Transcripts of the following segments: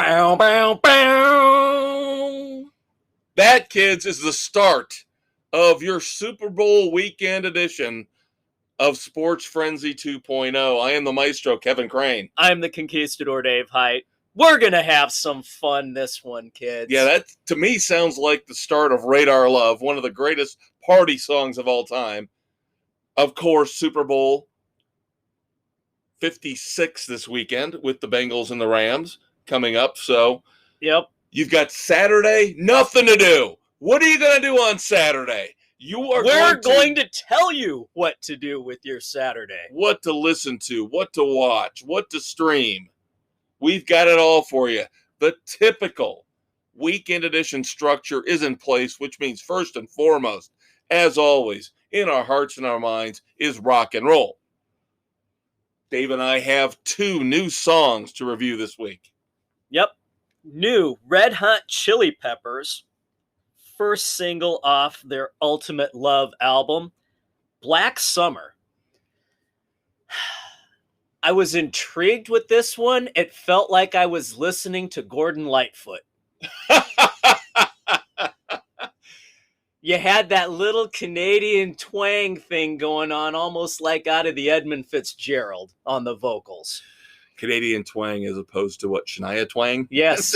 Bow, bow, bow. That, kids, is the start of your Super Bowl weekend edition of Sports Frenzy 2.0. I am the maestro, Kevin Crane. I'm the conquistador, Dave Height. We're going to have some fun this one, kids. Yeah, that to me sounds like the start of Radar Love, one of the greatest party songs of all time. Of course, Super Bowl 56 this weekend with the Bengals and the Rams coming up. So, Yep. You've got Saturday, nothing to do. What are you going to do on Saturday? We're going to tell you what to do with your Saturday. What to listen to, what to watch, what to stream. We've got it all for you. The typical weekend edition structure is in place, which means first and foremost, as always, in our hearts and our minds, is rock and roll. Dave and I have 2 new songs to review this week. Yep. New Red Hot Chili Peppers, first single off their Ultimate Love album, Black Summer. I was intrigued with this one. It felt like I was listening to Gordon Lightfoot. You had that little Canadian twang thing going on, almost like out of the Edmund Fitzgerald on the vocals. Canadian twang as opposed to what, Shania twang? Yes.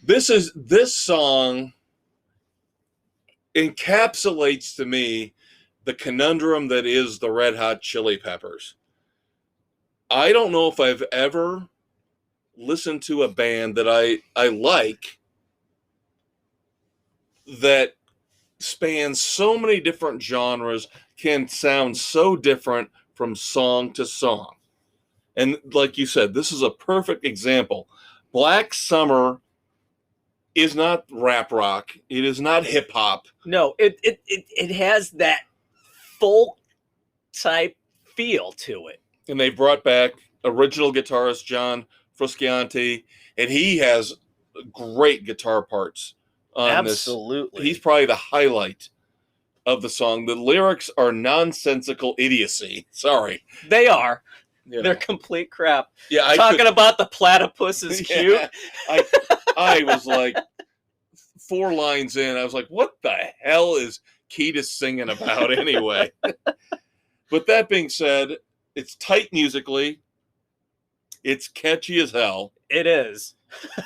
This song encapsulates to me the conundrum that is the Red Hot Chili Peppers. I don't know if I've ever listened to a band that I like that spans so many different genres, can sound so different from song to song. And like you said, this is a perfect example. Black Summer is not rap rock. It is not hip hop. No, it has that folk type feel to it. And they brought back original guitarist John Frusciante, and he has great guitar parts on Absolutely. He's probably the highlight of the song. The lyrics are nonsensical idiocy. Sorry. They are. You know. They're complete crap. Yeah, Talking about the platypus is cute. Yeah, I was like 4 lines in. I was like, what the hell is Keita singing about anyway? But that being said, it's tight musically. It's catchy as hell. It is.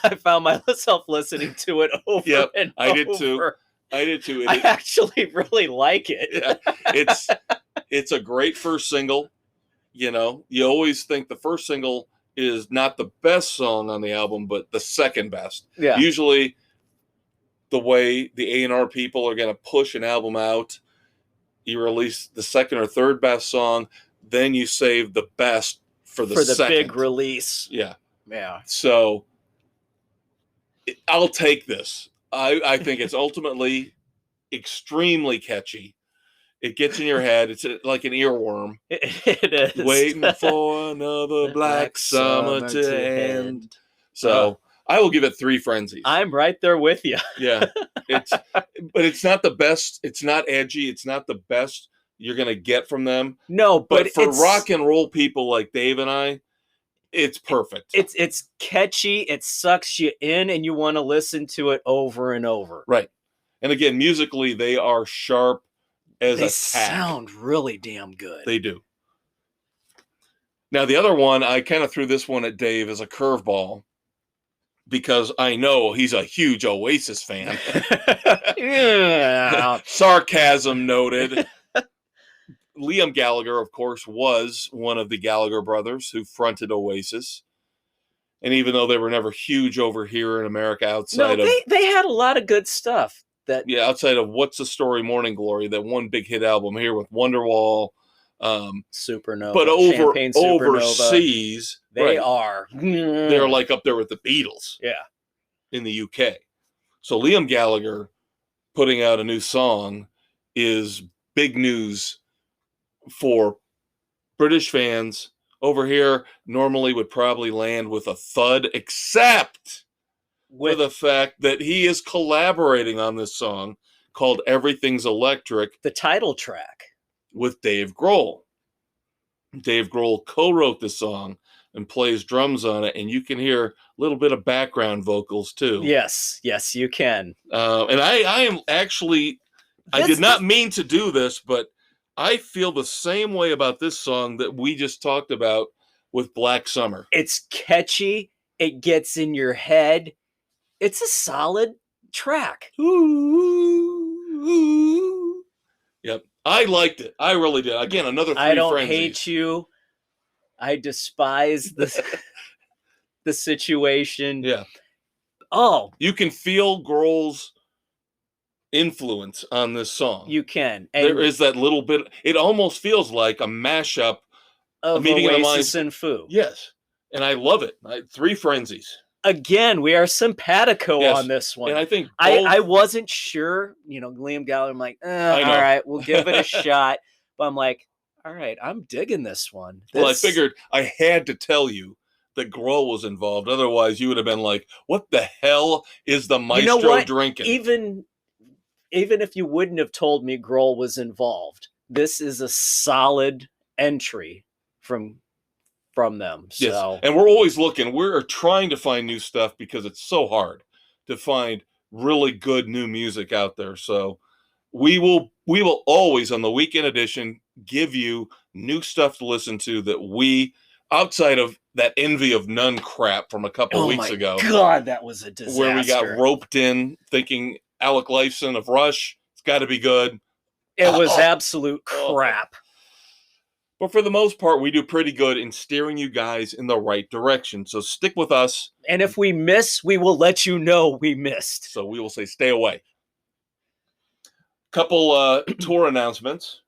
I found myself listening to it over and over. I did too. I actually really like it. Yeah, it's a great first single. You know, you always think the first single is not the best song on the album, but the second best. Yeah. Usually the way the A&R people are going to push an album out, you release the second or third best song, then you save the best for the second. Big release. Yeah. Yeah. So I'll take this. I think it's ultimately extremely catchy. It gets in your head. It's like an earworm. It is. Waiting for another black summer to end. So I will give it 3 frenzies. I'm right there with you. Yeah. But it's not the best. It's not edgy. It's not the best you're going to get from them. No, but for rock and roll people like Dave and I, it's perfect. It's catchy. It sucks you in, and you want to listen to it over and over. Right. And again, musically, they are sharp as a tack. Sound really damn good. They do. Now, the other one, I kind of threw this one at Dave as a curveball because I know he's a huge Oasis fan. Yeah. Sarcasm noted. Liam Gallagher, of course, was one of the Gallagher brothers who fronted Oasis. And even though they were never huge over here in America outside of... they had a lot of good stuff. Outside of What's the Story, Morning Glory, that one big hit album here with Wonderwall. Supernova. But overseas... They're like up there with the Beatles. Yeah. In the UK. So Liam Gallagher putting out a new song is big news for British fans. Over here normally would probably land with a thud, except with the fact that he is collaborating on this song called Everything's Electric. The title track. With Dave Grohl. Dave Grohl co-wrote this song and plays drums on it, and you can hear a little bit of background vocals too. Yes, you can. And I am actually, I did not mean to do this, but I feel the same way about this song that we just talked about with Black Summer. It's catchy. It gets in your head. It's a solid track. Ooh. Yep. I liked it. I really did. Again, another three I don't frenzies. hate you. I despise the situation. Yeah. Oh, You can feel Grohl's influence on this song. you can. And there is that little bit. It almost feels like a mashup of meeting of the Oasis minds. and Foo. Yes. And I love it. Three frenzies. Again, we are simpatico Yes. on this one. And I think I wasn't sure, Liam Gallagher, I'm like, all right, we'll give it a shot. But I'm like, all right, I'm digging this one. Well, I figured I had to tell you that Grohl was involved. Otherwise, you would have been like, what the hell is the maestro drinking? Even if you wouldn't have told me Grohl was involved, this is a solid entry from them. So. Yes. And we're always looking. We're trying to find new stuff because it's so hard to find really good new music out there. So we will always on the weekend edition give you new stuff to listen to that we, outside of that Envy of None crap from a couple weeks ago. God, that was a disaster. Where we got roped in thinking Alec Lifeson of Rush, it's got to be good. It was absolute crap. But for the most part, we do pretty good in steering you guys in the right direction. So stick with us. And if we miss, we will let you know we missed. So we will say stay away. Couple tour announcements.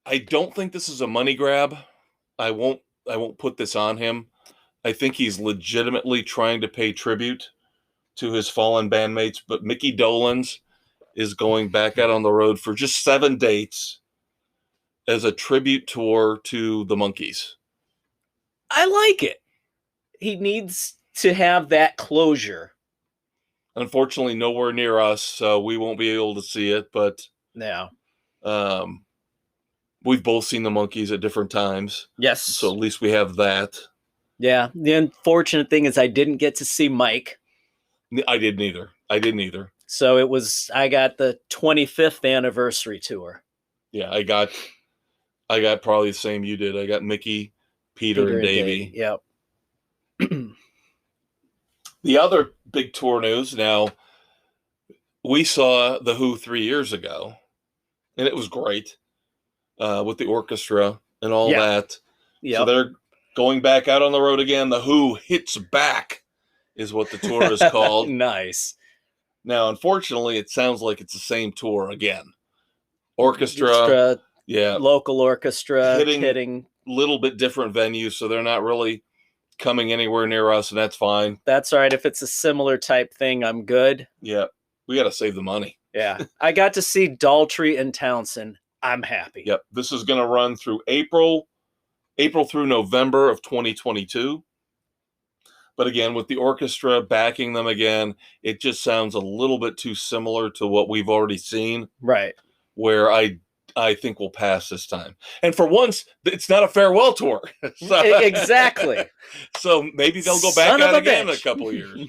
I don't think this is a money grab. I won't put this on him. I think he's legitimately trying to pay tribute to his fallen bandmates, but Mickey Dolenz is going back out on the road for just 7 dates as a tribute tour to the Monkees. I like it. He needs to have that closure. Unfortunately, nowhere near us, so we won't be able to see it, but yeah. We've both seen the Monkees at different times. Yes. So at least we have that. Yeah. The unfortunate thing is I didn't get to see Mike. I didn't either. So I got the 25th anniversary tour. Yeah, I got probably the same you did. I got Mickey, Peter and Davey. Yep. The other big tour news, now, we saw The Who 3 years ago, and it was great with the orchestra and all that. Yep. So they're going back out on the road again. The Who Hits Back is what the tour is called. Nice. Now, unfortunately, it sounds like it's the same tour again. Orchestra, local orchestra, hitting a little bit different venues, so they're not really coming anywhere near us, and that's fine. That's all right. If it's a similar type thing, I'm good. Yeah, we got to save the money. Yeah, I got to see Daltrey and Townsend. I'm happy. Yep, this is going to run through April through November of 2022. But again, with the orchestra backing them again, it just sounds a little bit too similar to what we've already seen. Right. Where I think we'll pass this time. And for once, it's not a farewell tour. So, exactly. So maybe they'll go back out again in a couple of years.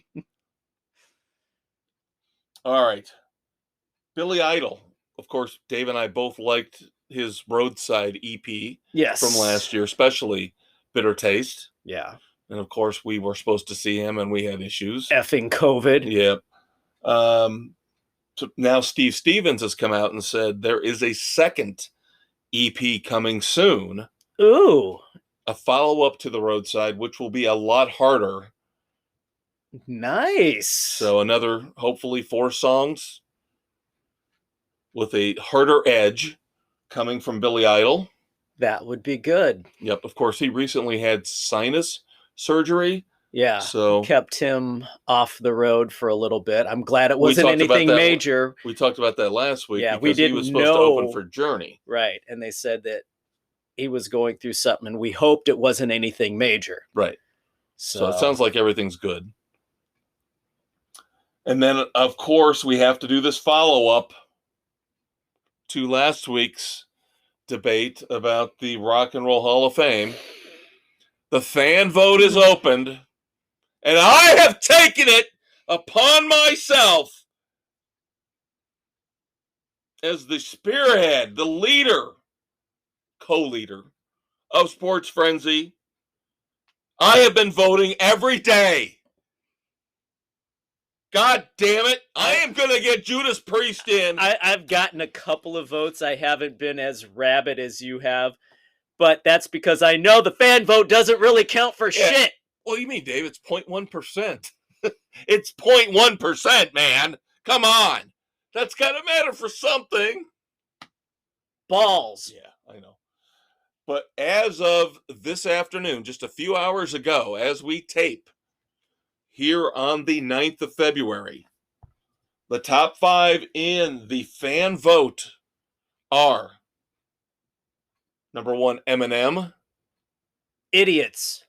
All right. Billy Idol. Of course, Dave and I both liked his Roadside EP from last year, especially Bitter Taste. Yeah. And of course, we were supposed to see him, and we had issues. Effing COVID. Yep. So now Steve Stevens has come out and said there is a second EP coming soon. Ooh. A follow-up to the Roadside, which will be a lot harder. Nice. So another, hopefully, 4 songs with a harder edge coming from Billy Idol. That would be good. Yep. Of course, he recently had sinus surgery. Yeah. So kept him off the road for a little bit. I'm glad it wasn't anything major. We talked about that last week. Yeah, we didn't he was supposed to open for Journey. Right. And they said that he was going through something, and we hoped it wasn't anything major. Right. So it sounds like everything's good. And then, of course, we have to do this follow-up to last week's debate about the Rock and Roll Hall of Fame. The fan vote is opened, and I have taken it upon myself as the spearhead, the leader, co-leader of Sports Frenzy. I have been voting every day. God damn it. I am going to get Judas Priest in. I've gotten a couple of votes. I haven't been as rabid as you have, but that's because I know the fan vote doesn't really count for shit. What do you mean, Dave? It's 0.1%. It's 0.1%, man. Come on. That's got to matter for something. Balls. Yeah, I know. But as of this afternoon, just a few hours ago, as we tape, here on the 9th of February, the top 5 in the fan vote are number 1, Eminem. Idiots.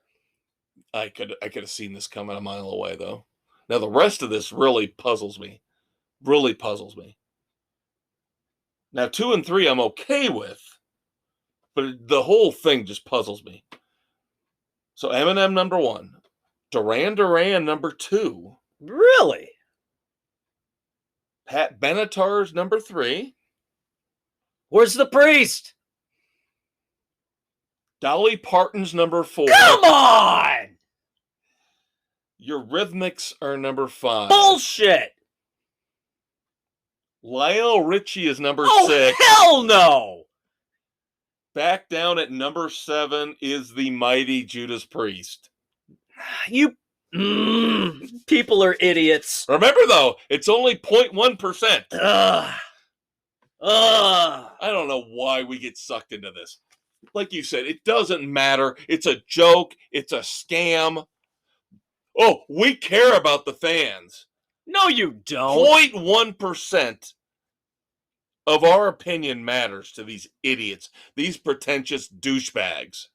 I could have seen this coming a mile away, though. Now, the rest of this really puzzles me. Really puzzles me. Now, 2 and 3 I'm okay with, but the whole thing just puzzles me. So, Eminem number 1. Duran Duran number 2. Really? Pat Benatar's number 3. Where's the priest? Dolly Parton's number 4. Come on! Eurythmics are number 5. Bullshit! Lionel Richie is number 6. Oh, hell no! Back down at number 7 is the mighty Judas Priest. You people are idiots. Remember, though, it's only 0.1%. I I don't know why we get sucked into this. Like you said, it doesn't matter. It's a joke. It's a scam. Oh, we care about the fans. No, you don't. 0.1% of our opinion matters to these idiots, these pretentious douchebags.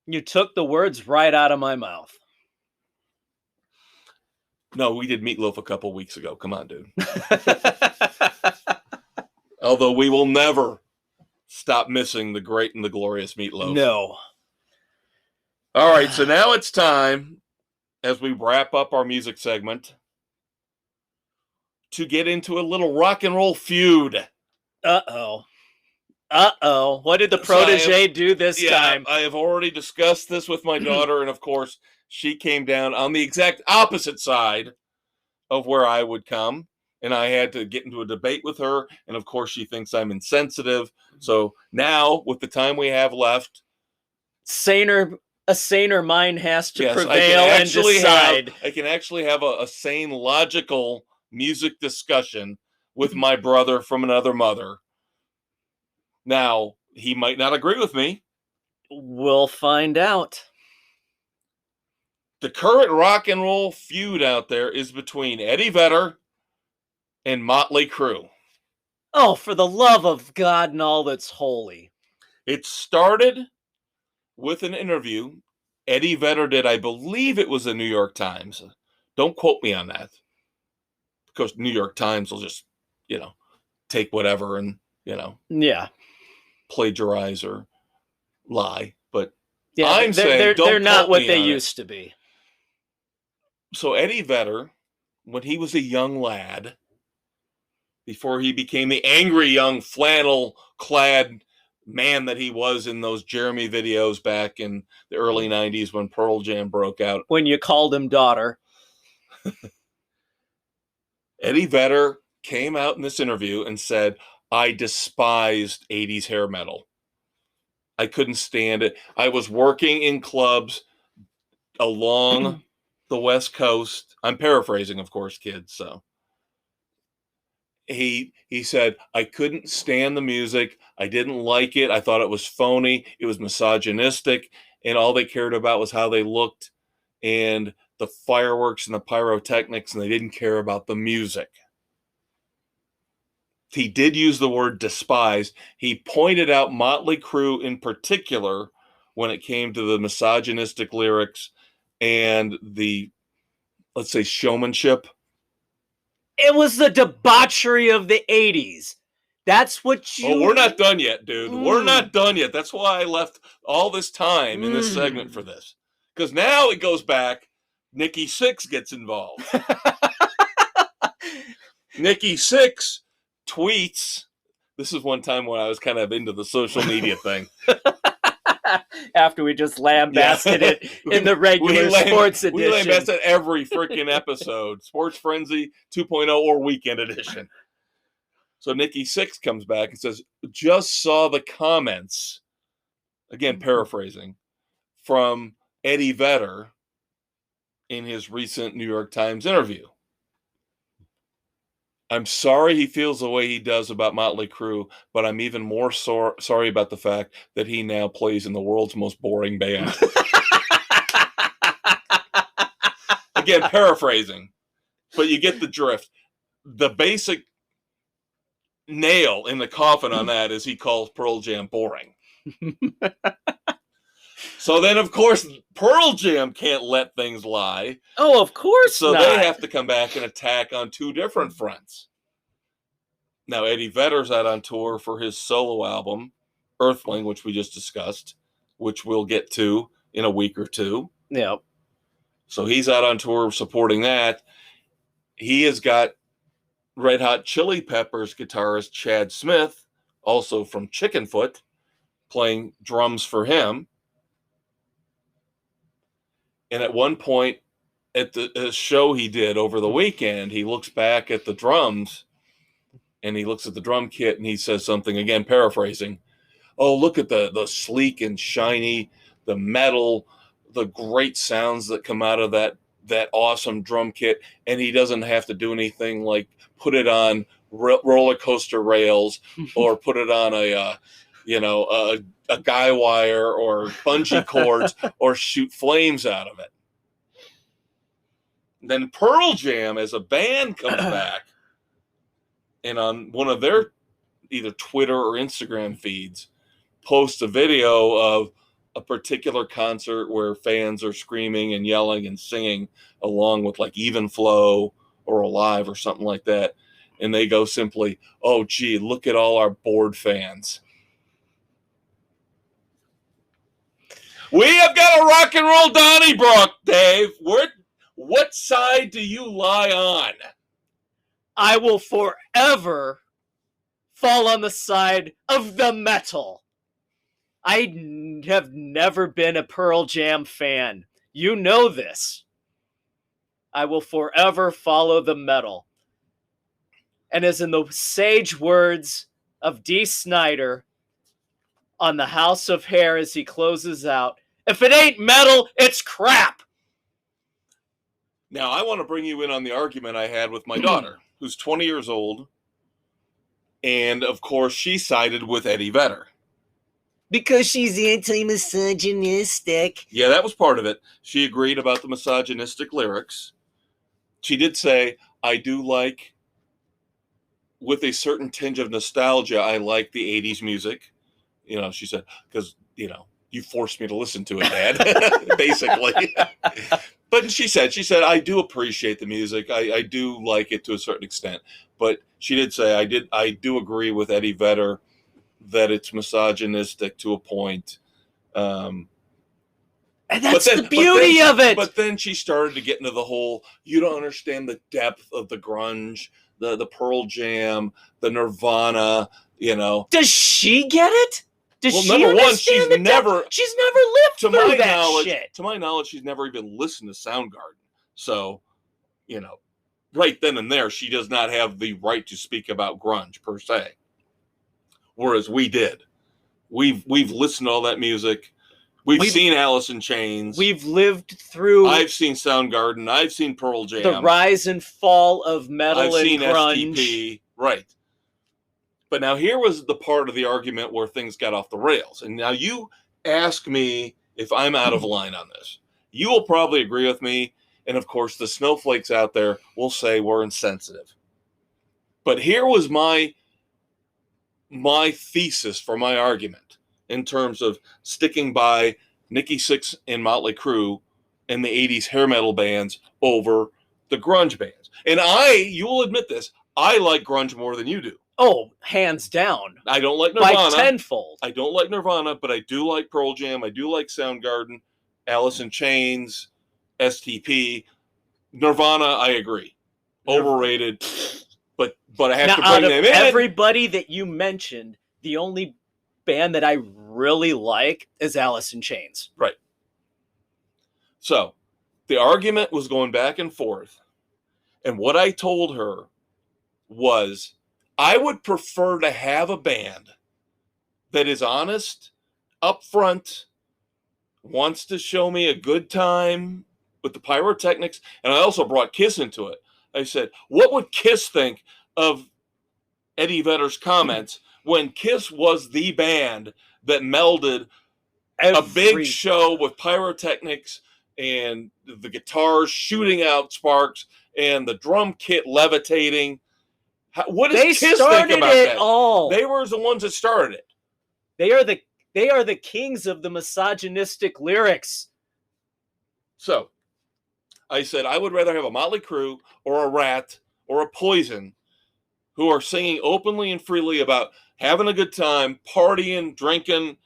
You took the words right out of my mouth. No, we did Meatloaf a couple weeks ago. Come on, dude. Although we will never stop missing the great and the glorious Meatloaf. No. All right, so now it's time, as we wrap up our music segment, to get into a little rock and roll feud. Uh-oh. What did the protege do this time? I have already discussed this with my daughter, and of course, she came down on the exact opposite side of where I would come, and I had to get into a debate with her, and of course, she thinks I'm insensitive. So now, with the time we have left, a saner mind has to prevail and decide. I can actually have a sane, logical music discussion with my brother from another mother. Now, he might not agree with me. We'll find out. The current rock and roll feud out there is between Eddie Vedder and Motley Crue. Oh, for the love of God and all that's holy. It started with an interview Eddie Vedder did. I believe it was the New York Times. Don't quote me on that, because New York Times will just, take whatever and, Yeah. plagiarize or lie. But Yeah, I'm saying they're not what they used to be. So Eddie Vedder, when he was a young lad, before he became the angry young flannel-clad man that he was in those Jeremy videos back in the early 90s when Pearl Jam broke out. When you called him daughter. Eddie Vedder came out in this interview and said, I despised 80s hair metal. I couldn't stand it. I was working in clubs along the West Coast. I'm paraphrasing, of course, kids. So he said, I couldn't stand the music. I didn't like it. I thought it was phony. It was misogynistic. And all they cared about was how they looked and the fireworks and the pyrotechnics, and they didn't care about the music. He did use the word despised. He pointed out Motley Crue in particular when it came to the misogynistic lyrics and the, let's say, showmanship. It was the debauchery of the 80s. That's what you... Oh, we're not done yet, dude. We're not done yet. That's why I left all this time in this segment for this. Because now it goes back. Nikki Sixx gets involved. Nikki Sixx tweets. This is one time when I was kind of into the social media thing. After we just lambasted it in the regular sports edition. We lambasted every freaking episode. Sports Frenzy 2.0 or Weekend Edition. So Nikki Sixx comes back and says, just saw the comments, again paraphrasing, from Eddie Vedder in his recent New York Times interview. I'm sorry he feels the way he does about Motley Crue, but I'm even more sorry about the fact that he now plays in the world's most boring band. Again, paraphrasing, but you get the drift. The basic nail in the coffin on that is he calls Pearl Jam boring. So then, of course, Pearl Jam can't let things lie. Oh, of course so not. They have to come back and attack on two different fronts. Now, Eddie Vedder's out on tour for his solo album, Earthling, which we just discussed, which we'll get to in a week or two. Yep. So he's out on tour supporting that. He has got Red Hot Chili Peppers guitarist Chad Smith, also from Chickenfoot, playing drums for him. And at one point at the show he did over the weekend, he looks back at the drums and he looks at the drum kit and he says something, again paraphrasing, oh, look at the sleek and shiny, the metal, the great sounds that come out of that awesome drum kit, and he doesn't have to do anything like put it on roller coaster rails or put it on a guy wire or bungee cords or shoot flames out of it. Then Pearl Jam as a band comes back, and on one of their either Twitter or Instagram feeds posts a video of a particular concert where fans are screaming and yelling and singing along with like Even Flow or Alive or something like that. And they go simply, oh, gee, look at all our bored fans. We have got a rock and roll Donnybrook, Dave. What side do you lie on? I will forever fall on the side of the metal. I have never been a Pearl Jam fan. You know this. I will forever follow the metal. And as in the sage words of Dee Snider on the House of Hair as he closes out, if it ain't metal, it's crap. Now, I want to bring you in on the argument I had with my daughter, who's 20 years old. And, of course, she sided with Eddie Vedder. Because she's anti-misogynistic. Yeah, that was part of it. She agreed about the misogynistic lyrics. She did say, I do like, with a certain tinge of nostalgia, I like the 80s music. You know, she said, because, you know, you forced me to listen to it, Dad, basically. But she said, I do appreciate the music. I do like it to a certain extent. But she did say, I do agree with Eddie Vedder that it's misogynistic to a point. And that's the beauty of it. But then she started to get into the whole, you don't understand the depth of the grunge, the Pearl Jam, the Nirvana, you know. Does she get it? Does she number one, she's never lived through that shit. To my knowledge, she's never even listened to Soundgarden. So, you know, right then and there, she does not have the right to speak about grunge per se. Whereas we did. We've listened to all that music. We've seen Alice in Chains. We've lived through. I've seen Soundgarden. I've seen Pearl Jam. The rise and fall of metal and grunge. I've seen STP. Right. But now here was the part of the argument where things got off the rails. And now you ask me if I'm out of line on this. You will probably agree with me. And of course, the snowflakes out there will say we're insensitive. But here was my thesis for my argument in terms of sticking by Nikki Sixx and Motley Crue and the 80s hair metal bands over the grunge bands. And you will admit this, I like grunge more than you do. Oh, hands down. I don't like By Nirvana. tenfold. I don't like Nirvana, but I do like Pearl Jam. I do like Soundgarden, Alice in Chains, STP. Nirvana, I agree. Overrated. But I have now, to out bring of them in. everybody that you mentioned, the only band that I really like is Alice in Chains. Right. So the argument was going back and forth. And what I told her was I would prefer to have a band that is honest, upfront, wants to show me a good time with the pyrotechnics. And I also brought Kiss into it. I said, what would Kiss think of Eddie Vedder's comments when Kiss was the band that melded a big show with pyrotechnics and the guitars shooting out sparks and the drum kit levitating? What does Kiss think about that? All. They were the ones that started it. They are the kings of the misogynistic lyrics. So I said I would rather have a Motley Crue or a Rat or a Poison who are singing openly and freely about having a good time, partying, drinking,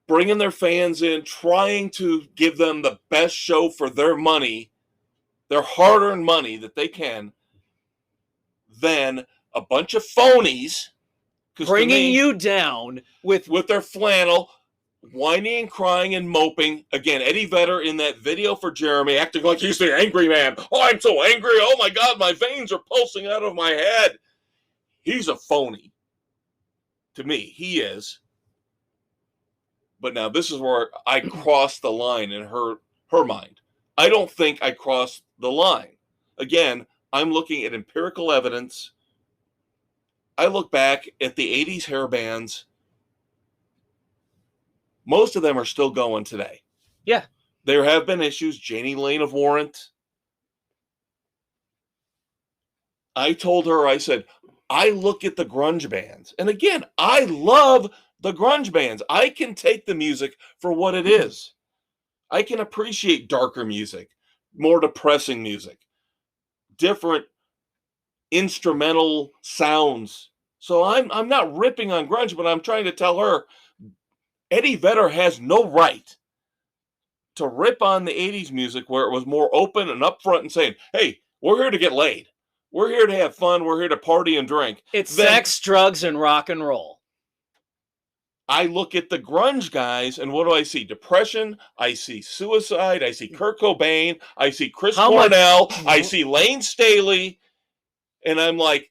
bringing their fans in, trying to give them the best show for their money, their hard-earned money that they can, than a bunch of phonies bringing you down with their flannel, whining and crying and moping. Again, Eddie Vedder in that video for Jeremy acting like he's the angry man. Oh, I'm so angry. Oh, my God, my veins are pulsing out of my head. He's a phony. To me, he is. But now this is where I crossed the line in her mind. I don't think I crossed the line. Again, I'm looking at empirical evidence. I look back at the 80s hair bands. Most of them are still going today. Yeah. There have been issues. Janie Lane of Warrant. I told her, I said, I look at the grunge bands. And again, I love the grunge bands. I can take the music for what it is. I can appreciate darker music, more depressing music, different instrumental sounds. So I'm not ripping on grunge, but I'm trying to tell her Eddie Vedder has no right to rip on the 80s music where it was more open and upfront and saying, hey, we're here to get laid. We're here to have fun. We're here to party and drink. It's sex, drugs, and rock and roll. I look at the grunge guys, and what do I see? Depression. I see suicide. I see Kurt Cobain. I see Chris Cornell. I see Lane Staley. And I'm like,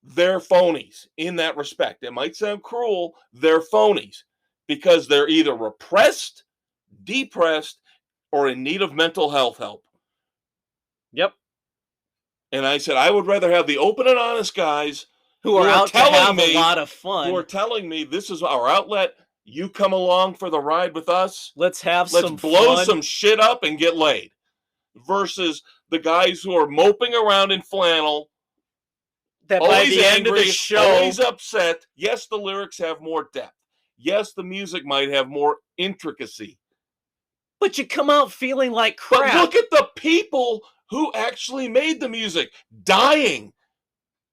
they're phonies in that respect. It might sound cruel. They're phonies because they're either repressed, depressed, or in need of mental health help. Yep. And I said, I would rather have the open and honest guys who are out to have a lot of fun. Who are telling me this is our outlet. You come along for the ride with us. Let's blow fun. Some shit up and get laid. Versus the guys who are moping around in flannel. That by the end of the show, always upset. Yes, the lyrics have more depth. Yes, the music might have more intricacy. But you come out feeling like crap. But look at the people who actually made the music, dying,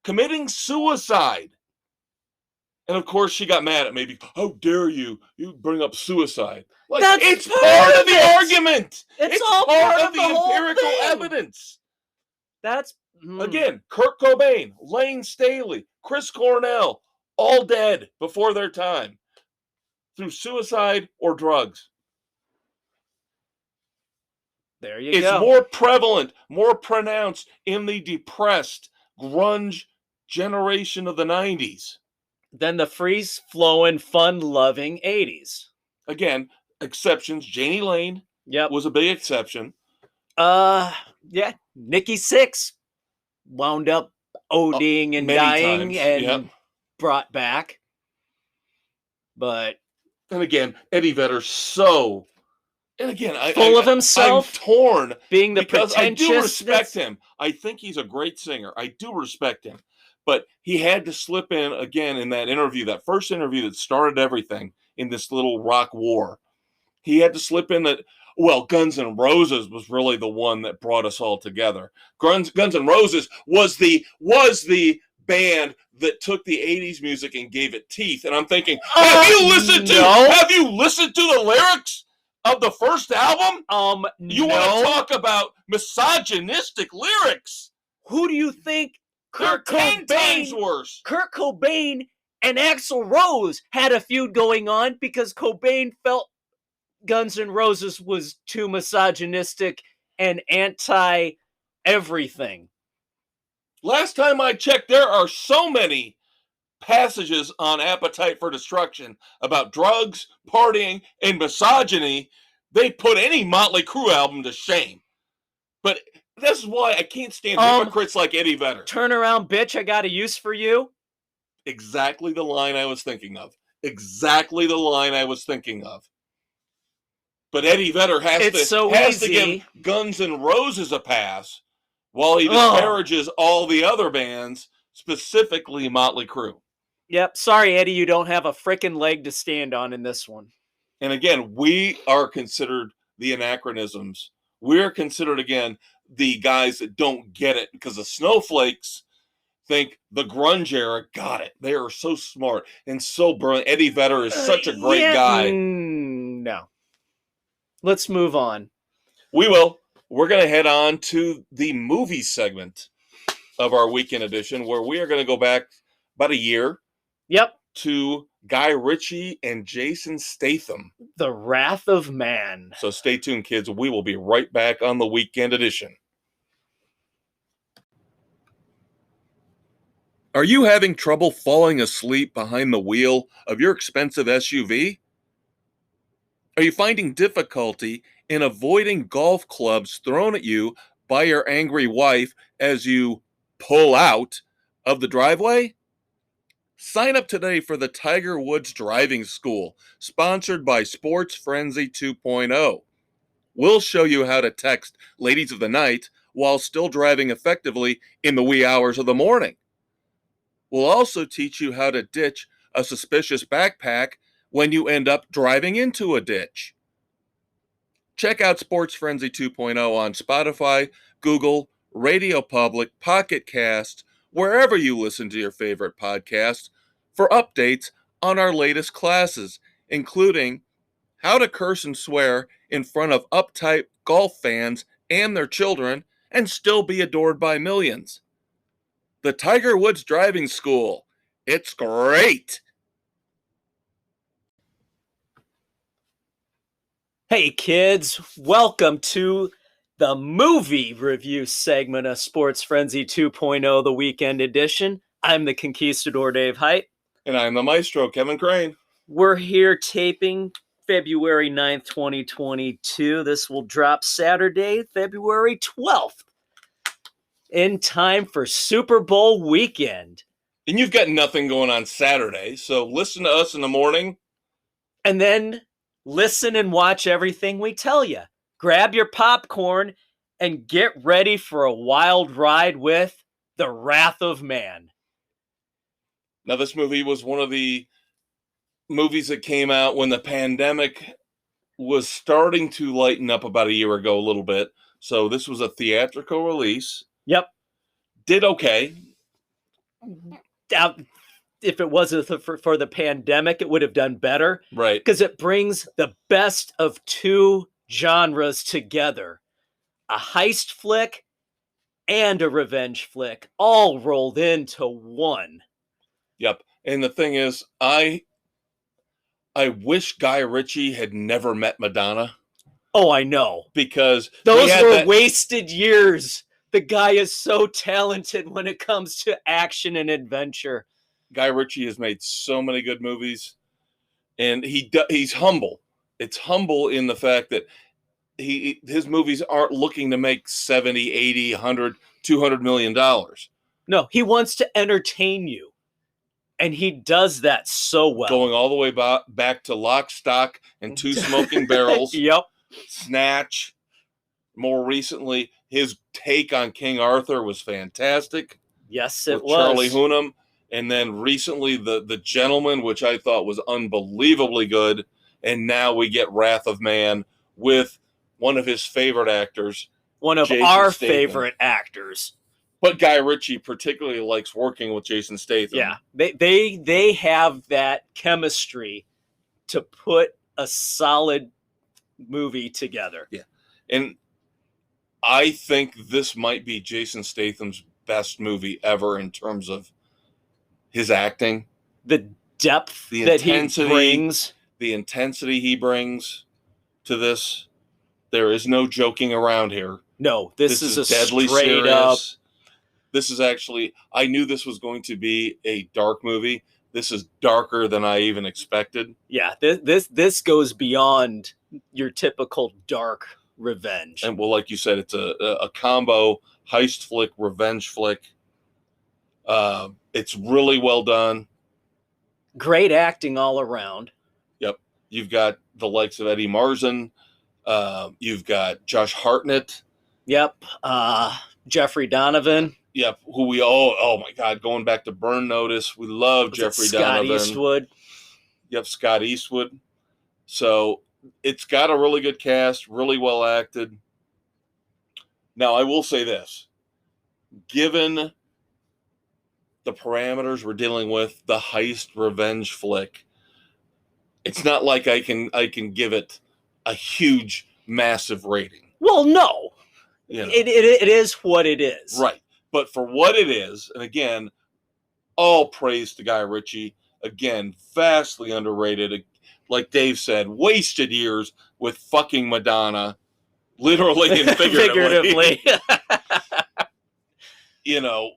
committing suicide. And of course, she got mad at me. How dare you bring up suicide? Like, it's part of the argument. It's all part of the empirical evidence. That's again, Kurt Cobain, Lane Staley, Chris Cornell, all dead before their time through suicide or drugs. There you go. It's more prevalent, more pronounced in the depressed grunge generation of the 90s than the free-flowing, fun-loving 80s. Again, exceptions. Janie Lane was a big exception. Yeah. Nikki Sixx wound up ODing and dying and brought back. But... And again, Eddie Vedder so... And again, full of himself, I'm torn being the because pretentious. I do respect him. I think he's a great singer. I do respect him, but he had to slip in again in that interview, that first interview that started everything in this little rock war. He had to slip in that. Well, Guns N' Roses was really the one that brought us all together. Guns N' Roses was the band that took the 80s music and gave it teeth. And I'm thinking, have you listened to the lyrics of the first album? You want to talk about misogynistic lyrics? Who do you think They're 10 times worse. Kurt Cobain and Axl Rose had a feud going on because Cobain felt Guns N' Roses was too misogynistic and anti-everything. Last time I checked, there are so many passages on Appetite for Destruction about drugs, partying, and misogyny, they put any Motley Crue album to shame. But this is why I can't stand hypocrites like Eddie Vedder. Turn around, bitch, I got a use for you. Exactly the line I was thinking of. Exactly the line I was thinking of. But Eddie Vedder has to give Guns N' Roses a pass while he disparages all the other bands, specifically Motley Crue. Yep, sorry, Eddie, you don't have a frickin' leg to stand on in this one. And again, we are considered the anachronisms. We're considered, again, the guys that don't get it because the snowflakes think the grunge era got it. They are so smart and so brilliant. Eddie Vedder is such a great guy. No. Let's move on. We will. We're going to head on to the movie segment of our weekend edition, where we are going to go back about a year. Yep. To Guy Ritchie and Jason Statham. The Wrath of Man. So stay tuned, kids. We will be right back on the weekend edition. Are you having trouble falling asleep behind the wheel of your expensive SUV? Are you finding difficulty in avoiding golf clubs thrown at you by your angry wife as you pull out of the driveway? Sign up today for the Tiger Woods Driving School, sponsored by Sports Frenzy 2.0. We'll show you how to text ladies of the night while still driving effectively in the wee hours of the morning. We'll also teach you how to ditch a suspicious backpack when you end up driving into a ditch. Check out Sports Frenzy 2.0 on Spotify, Google, Radio Public, Pocket Cast, wherever you listen to your favorite podcasts, for updates on our latest classes, including how to curse and swear in front of uptight golf fans and their children and still be adored by millions. The Tiger Woods Driving School. It's great! Hey kids, welcome to the movie review segment of Sports Frenzy 2.0, the weekend edition. I'm the Conquistador Dave Height. And I'm the maestro, Kevin Crane. We're here taping February 9th, 2022. This will drop Saturday, February 12th, in time for Super Bowl weekend. And you've got nothing going on Saturday, so listen to us in the morning. And then listen and watch everything we tell you. Grab your popcorn and get ready for a wild ride with The Wrath of Man. Now, this movie was one of the movies that came out when the pandemic was starting to lighten up about a year ago a little bit. So this was a theatrical release. Yep. Did okay. If it wasn't for the pandemic, it would have done better. Right. Because it brings the best of two genres together. A heist flick and a revenge flick, all rolled into one. Yep. And the thing is, I wish Guy Ritchie had never met Madonna. Oh, I know. Because those were wasted years. The guy is so talented when it comes to action and adventure. Guy Ritchie has made so many good movies, and he's humble. It's humble in the fact that his movies aren't looking to make 70, 80, 100, $200 million. No, he wants to entertain you. And he does that so well. Going all the way back to Lock, Stock, and Two Smoking Barrels. Yep. Snatch. More recently, his take on King Arthur was fantastic. Yes, it was. Charlie Hunnam. And then recently, the Gentleman, which I thought was unbelievably good. And now we get Wrath of Man with one of his favorite actors. One of Jason our Statham. favorite actors. But Guy Ritchie particularly likes working with Jason Statham. Yeah, they have that chemistry to put a solid movie together. Yeah. And I think this might be Jason Statham's best movie ever in terms of his acting. The depth The that he intensity, brings. the intensity he brings to this. There is no joking around here. No, this is a deadly straight serious. up. This is actually, I knew this was going to be a dark movie. This is darker than I even expected. Yeah, this goes beyond your typical dark revenge. And well, like you said, it's a combo heist flick, revenge flick. It's really well done. Great acting all around. Yep. You've got the likes of Eddie Marsan. You've got Josh Hartnett. Yep. Jeffrey Donovan. Yep. Who we all, oh my God, going back to Burn Notice. We love Jeffrey Donovan. Scott Eastwood. Yep, Scott Eastwood. So it's got a really good cast, really well acted. Now, I will say this. Given the parameters we're dealing with, the heist revenge flick, it's not like I can give it a huge, massive rating. Well, no. You know. It is what it is. Right. But for what it is, and again, all praise to Guy Ritchie. Again, vastly underrated. Like Dave said, wasted years with fucking Madonna, literally and figuratively. You know,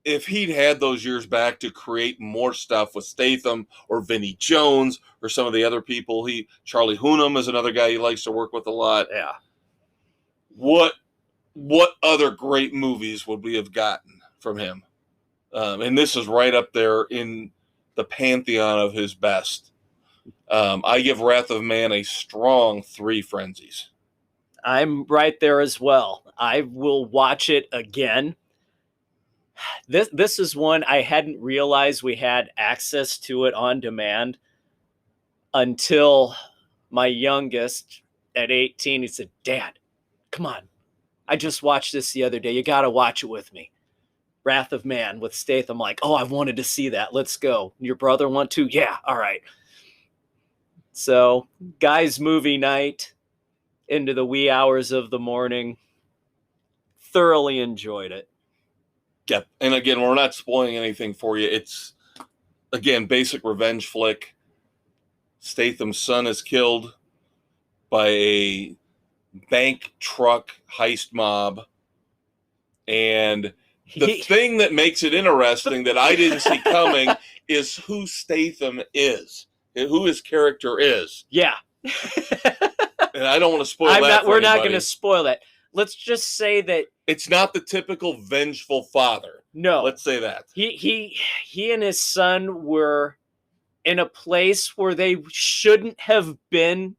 if he'd had those years back to create more stuff with Statham or Vinnie Jones or some of the other people, Charlie Hunnam is another guy he likes to work with a lot. Yeah. What other great movies would we have gotten from him? And this is right up there in the pantheon of his best. I give Wrath of Man a strong 3 Frenzies. I'm right there as well. I will watch it again. This is one I hadn't realized we had access to it on demand until my youngest at 18, he said, "Dad, come on. I just watched this the other day. You got to watch it with me. Wrath of Man with Statham." I'm like, "Oh, I've wanted to see that. Let's go. Your brother want to?" "Yeah, all right." So, guys' movie night into the wee hours of the morning. Thoroughly enjoyed it. Yep. And again, we're not spoiling anything for you. It's, again, basic revenge flick. Statham's son is killed by a bank truck heist mob. And the thing that makes it interesting that I didn't see coming is who Statham is, who his character is. Yeah. And I don't want to spoil that. We're not going to spoil that. Let's just say that it's not the typical vengeful father. No. Let's say that. He and his son were in a place where they shouldn't have been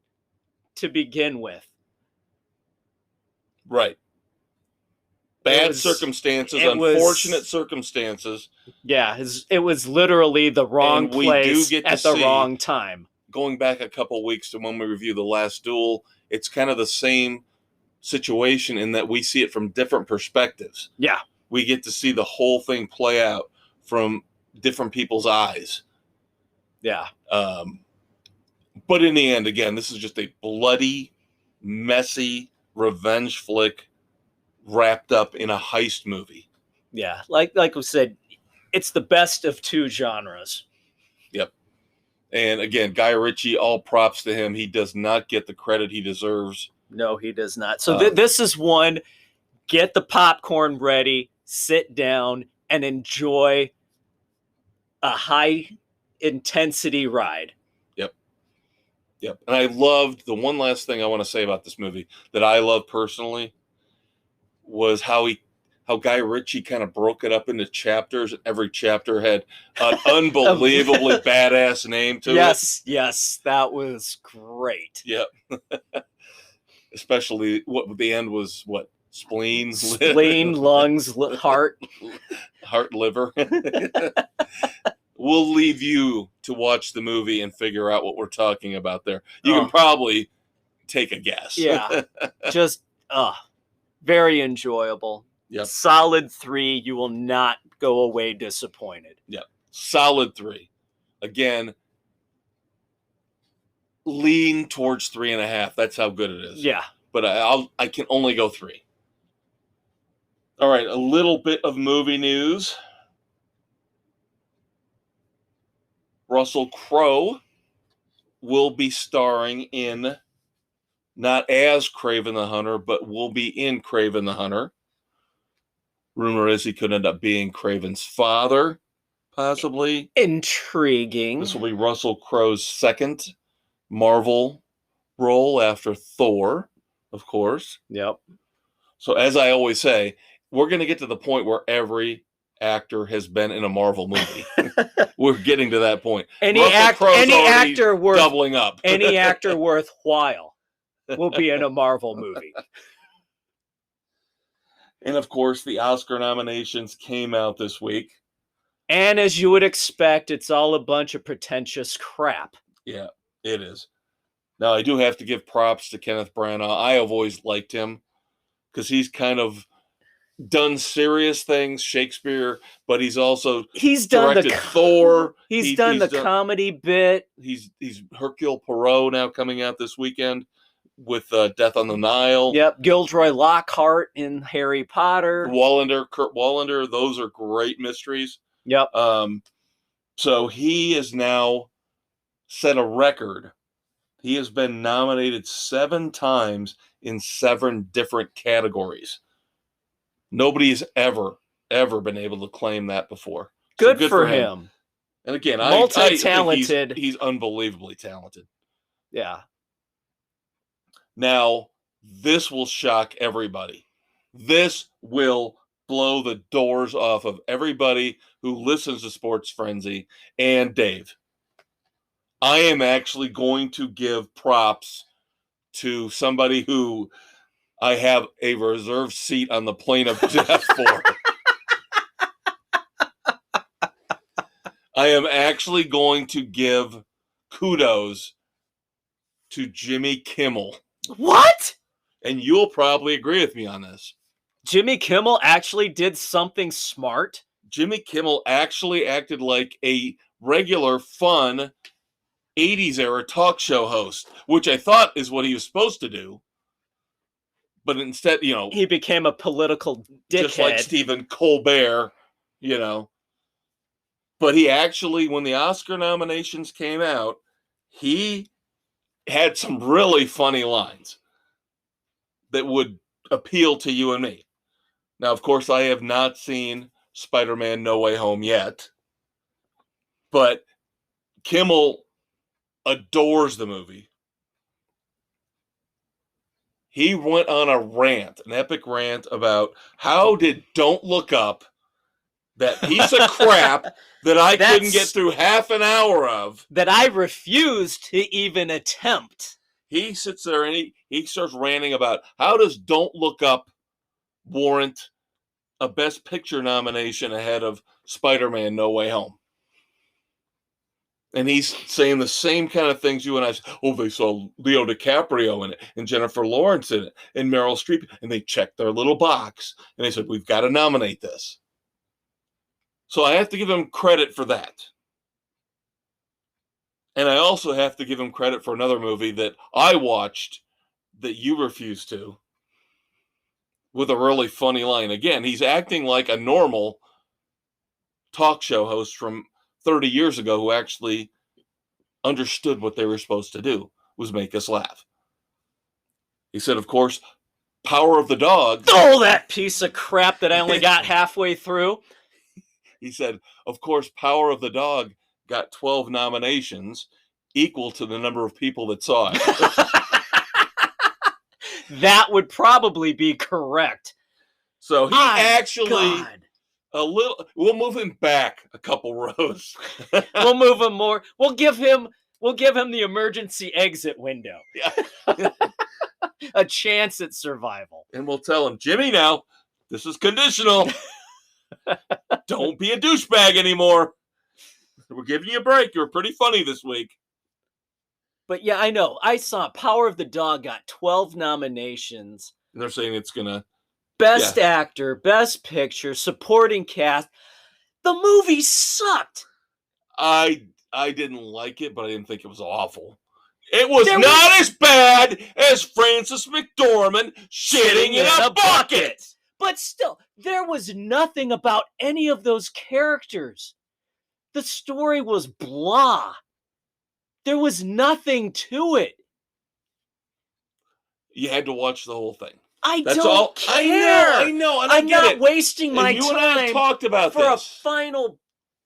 to begin with. Right. Bad circumstances, unfortunate circumstances. Yeah, it was literally the wrong place at the wrong time. Going back a couple weeks to when we reviewed The Last Duel, it's kind of the same situation in that we see it from different perspectives. Yeah. We get to see the whole thing play out from different people's eyes. Yeah. But in the end, again, this is just a bloody, messy revenge flick wrapped up in a heist movie. Yeah. Like we said, it's the best of 2 genres. Yep. And again, Guy Ritchie, all props to him. He does not get the credit he deserves. No, he does not. So this is one, get the popcorn ready, sit down, and enjoy a high-intensity ride. Yep. Yep. And I loved, the one last thing I want to say about this movie that I love personally was how Guy Ritchie kind of broke it up into chapters. Every chapter had an unbelievably badass name to it. Yes, that was great. Yep. Especially what the end was, what? Spleen, lungs, heart, liver. We'll leave you to watch the movie and figure out what we're talking about there. You can probably take a guess. Yeah. Just very enjoyable. Yep. Solid 3. You will not go away disappointed. Yep. Solid 3. Again, lean towards 3.5. That's how good it is. Yeah. But I can only go 3. All right, a little bit of movie news. Russell Crowe will be starring in, not as Kraven the Hunter, but will be in Kraven the Hunter. Rumor is he could end up being Kraven's father, possibly. Intriguing. This will be Russell Crowe's second Marvel role after Thor, of course. Yep. So as I always say, we're going to get to the point where every actor has been in a Marvel movie. We're getting to that point. Any actor worth doubling up. Any actor worthwhile will be in a Marvel movie. And of course, the Oscar nominations came out this week. And as you would expect, it's all a bunch of pretentious crap. Yeah, it is. Now, I do have to give props to Kenneth Branagh. I have always liked him because he's kind of done serious things, Shakespeare, but he's also directed Thor. He's done the comedy bit. He's Hercule Poirot now coming out this weekend with Death on the Nile. Yep, Gilderoy Lockhart in Harry Potter. Kurt Wallander, those are great mysteries. Yep. So he has now set a record. He has been nominated 7 times in 7 different categories. Nobody's ever been able to claim that before. Good for him. And again, multi-talented. He's unbelievably talented. Yeah. Now, this will shock everybody. This will blow the doors off of everybody who listens to Sports Frenzy and Dave. I am actually going to give props to somebody who I have a reserved seat on the plane of death for. I am actually going to give kudos to Jimmy Kimmel. What? And you'll probably agree with me on this. Jimmy Kimmel actually did something smart? Jimmy Kimmel actually acted like a regular, fun 80s era talk show host, which I thought is what he was supposed to do. But instead, he became a political dickhead. Just like Stephen Colbert, But he actually, when the Oscar nominations came out, he had some really funny lines that would appeal to you and me. Now, of course, I have not seen Spider-Man No Way Home yet, but Kimmel adores the movie. He went on a rant, an epic rant about how did Don't Look Up, that piece of crap that I couldn't get through half an hour of. That I refused to even attempt. He sits there and he starts ranting about how does Don't Look Up warrant a Best Picture nomination ahead of Spider-Man No Way Home. And he's saying the same kind of things you and I say. Oh, they saw Leo DiCaprio in it, and Jennifer Lawrence in it, and Meryl Streep, and they checked their little box, and they said, we've got to nominate this. So I have to give him credit for that. And I also have to give him credit for another movie that I watched that you refused to, with a really funny line. Again, he's acting like a normal talk show host from 30 years ago who actually understood what they were supposed to do, was make us laugh. He said, of course, Power of the Dog. Oh, that piece of crap that I only got halfway through. He said, of course, Power of the Dog got 12 nominations, equal to the number of people that saw it. That would probably be correct. So he we'll move him back a couple rows. We'll move him more. We'll give him the emergency exit window. Yeah. A chance at survival. And we'll tell him, Jimmy, now, this is conditional. Don't be a douchebag anymore. We're giving you a break. You were pretty funny this week. But yeah, I know. I saw Power of the Dog got 12 nominations. And they're saying it's going to Best actor, best picture, supporting cast. The movie sucked. I didn't like it, but I didn't think it was awful. It was not as bad as Frances McDormand shitting in a bucket. But still, there was nothing about any of those characters. The story was blah. There was nothing to it. You had to watch the whole thing. That's don't all. Care. I know, and I'm get not it. wasting my you time and I have talked about for this. a final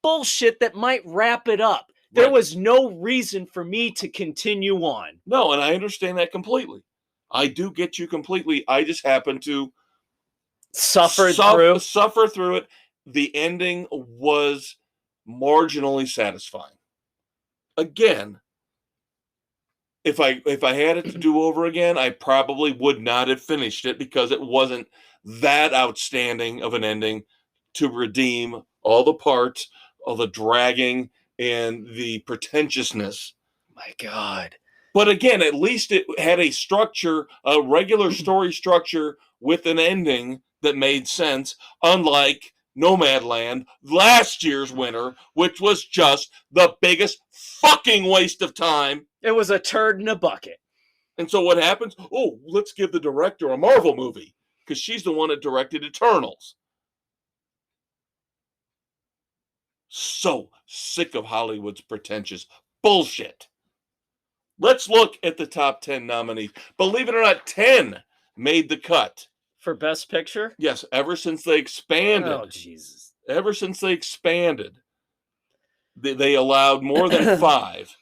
bullshit that might wrap it up. There was no reason for me to continue on. No, and I understand that completely. I do get you completely. I just happen to suffer through it. The ending was marginally satisfying. Again, if I had it to do over again, I probably would not have finished it because it wasn't that outstanding of an ending to redeem all the parts, all the dragging and the pretentiousness. My God. But again, at least it had a structure, a regular story structure with an ending that made sense, unlike Nomadland, last year's winner, which was just the biggest fucking waste of time. It was a turd in a bucket. And so what happens? Oh, let's give the director a Marvel movie because she's the one that directed Eternals. So sick of Hollywood's pretentious bullshit. Let's look at the top 10 nominees. Believe it or not, 10 made the cut. For Best Picture? Yes, ever since they expanded. Oh, Jesus. Ever since they expanded, they allowed more than 5,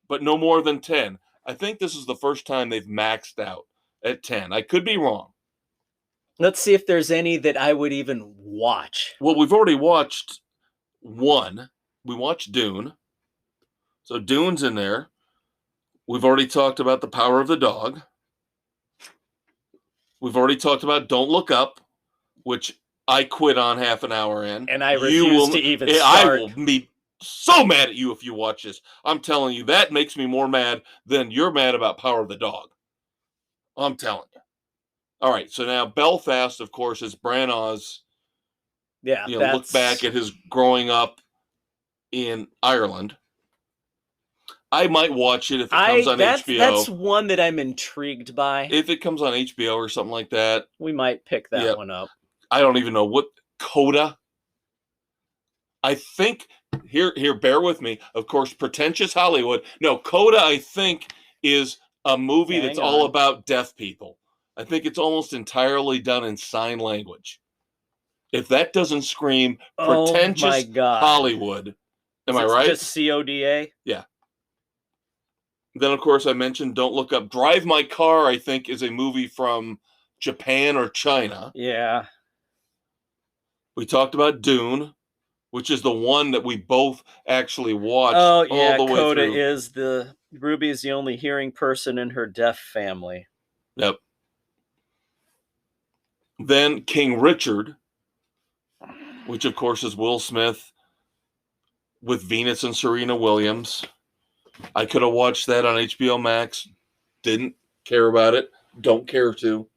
but no more than 10. I think this is the first time they've maxed out at 10. I could be wrong. Let's see if there's any that I would even watch. Well, we've already watched one. We watched Dune. So Dune's in there. We've already talked about The Power of the Dog. We've already talked about Don't Look Up, which I quit on half an hour in. And I refuse to even start. I will be so mad at you if you watch this. I'm telling you, that makes me more mad than you're mad about Power of the Dog. I'm telling you. All right, so now Belfast, of course, is Branagh's. Yeah, look back at his growing up in Ireland. I might watch it if it comes on HBO. That's one that I'm intrigued by. If it comes on HBO or something like that. We might pick that one up. I don't even know what Coda. I think, here, bear with me. Of course, pretentious Hollywood. No, Coda, I think, is a movie that's all about deaf people. I think it's almost entirely done in sign language. If that doesn't scream pretentious Hollywood, am I right? Just CODA? Yeah. Then, of course, I mentioned Don't Look Up. Drive My Car, I think, is a movie from Japan or China. Yeah. We talked about Dune, which is the one that we both actually watched all the way Coda through. Is Ruby is the only hearing person in her deaf family. Yep. Then King Richard, which, of course, is Will Smith with Venus and Serena Williams. I could have watched that on HBO Max. Didn't care about it. Don't care to.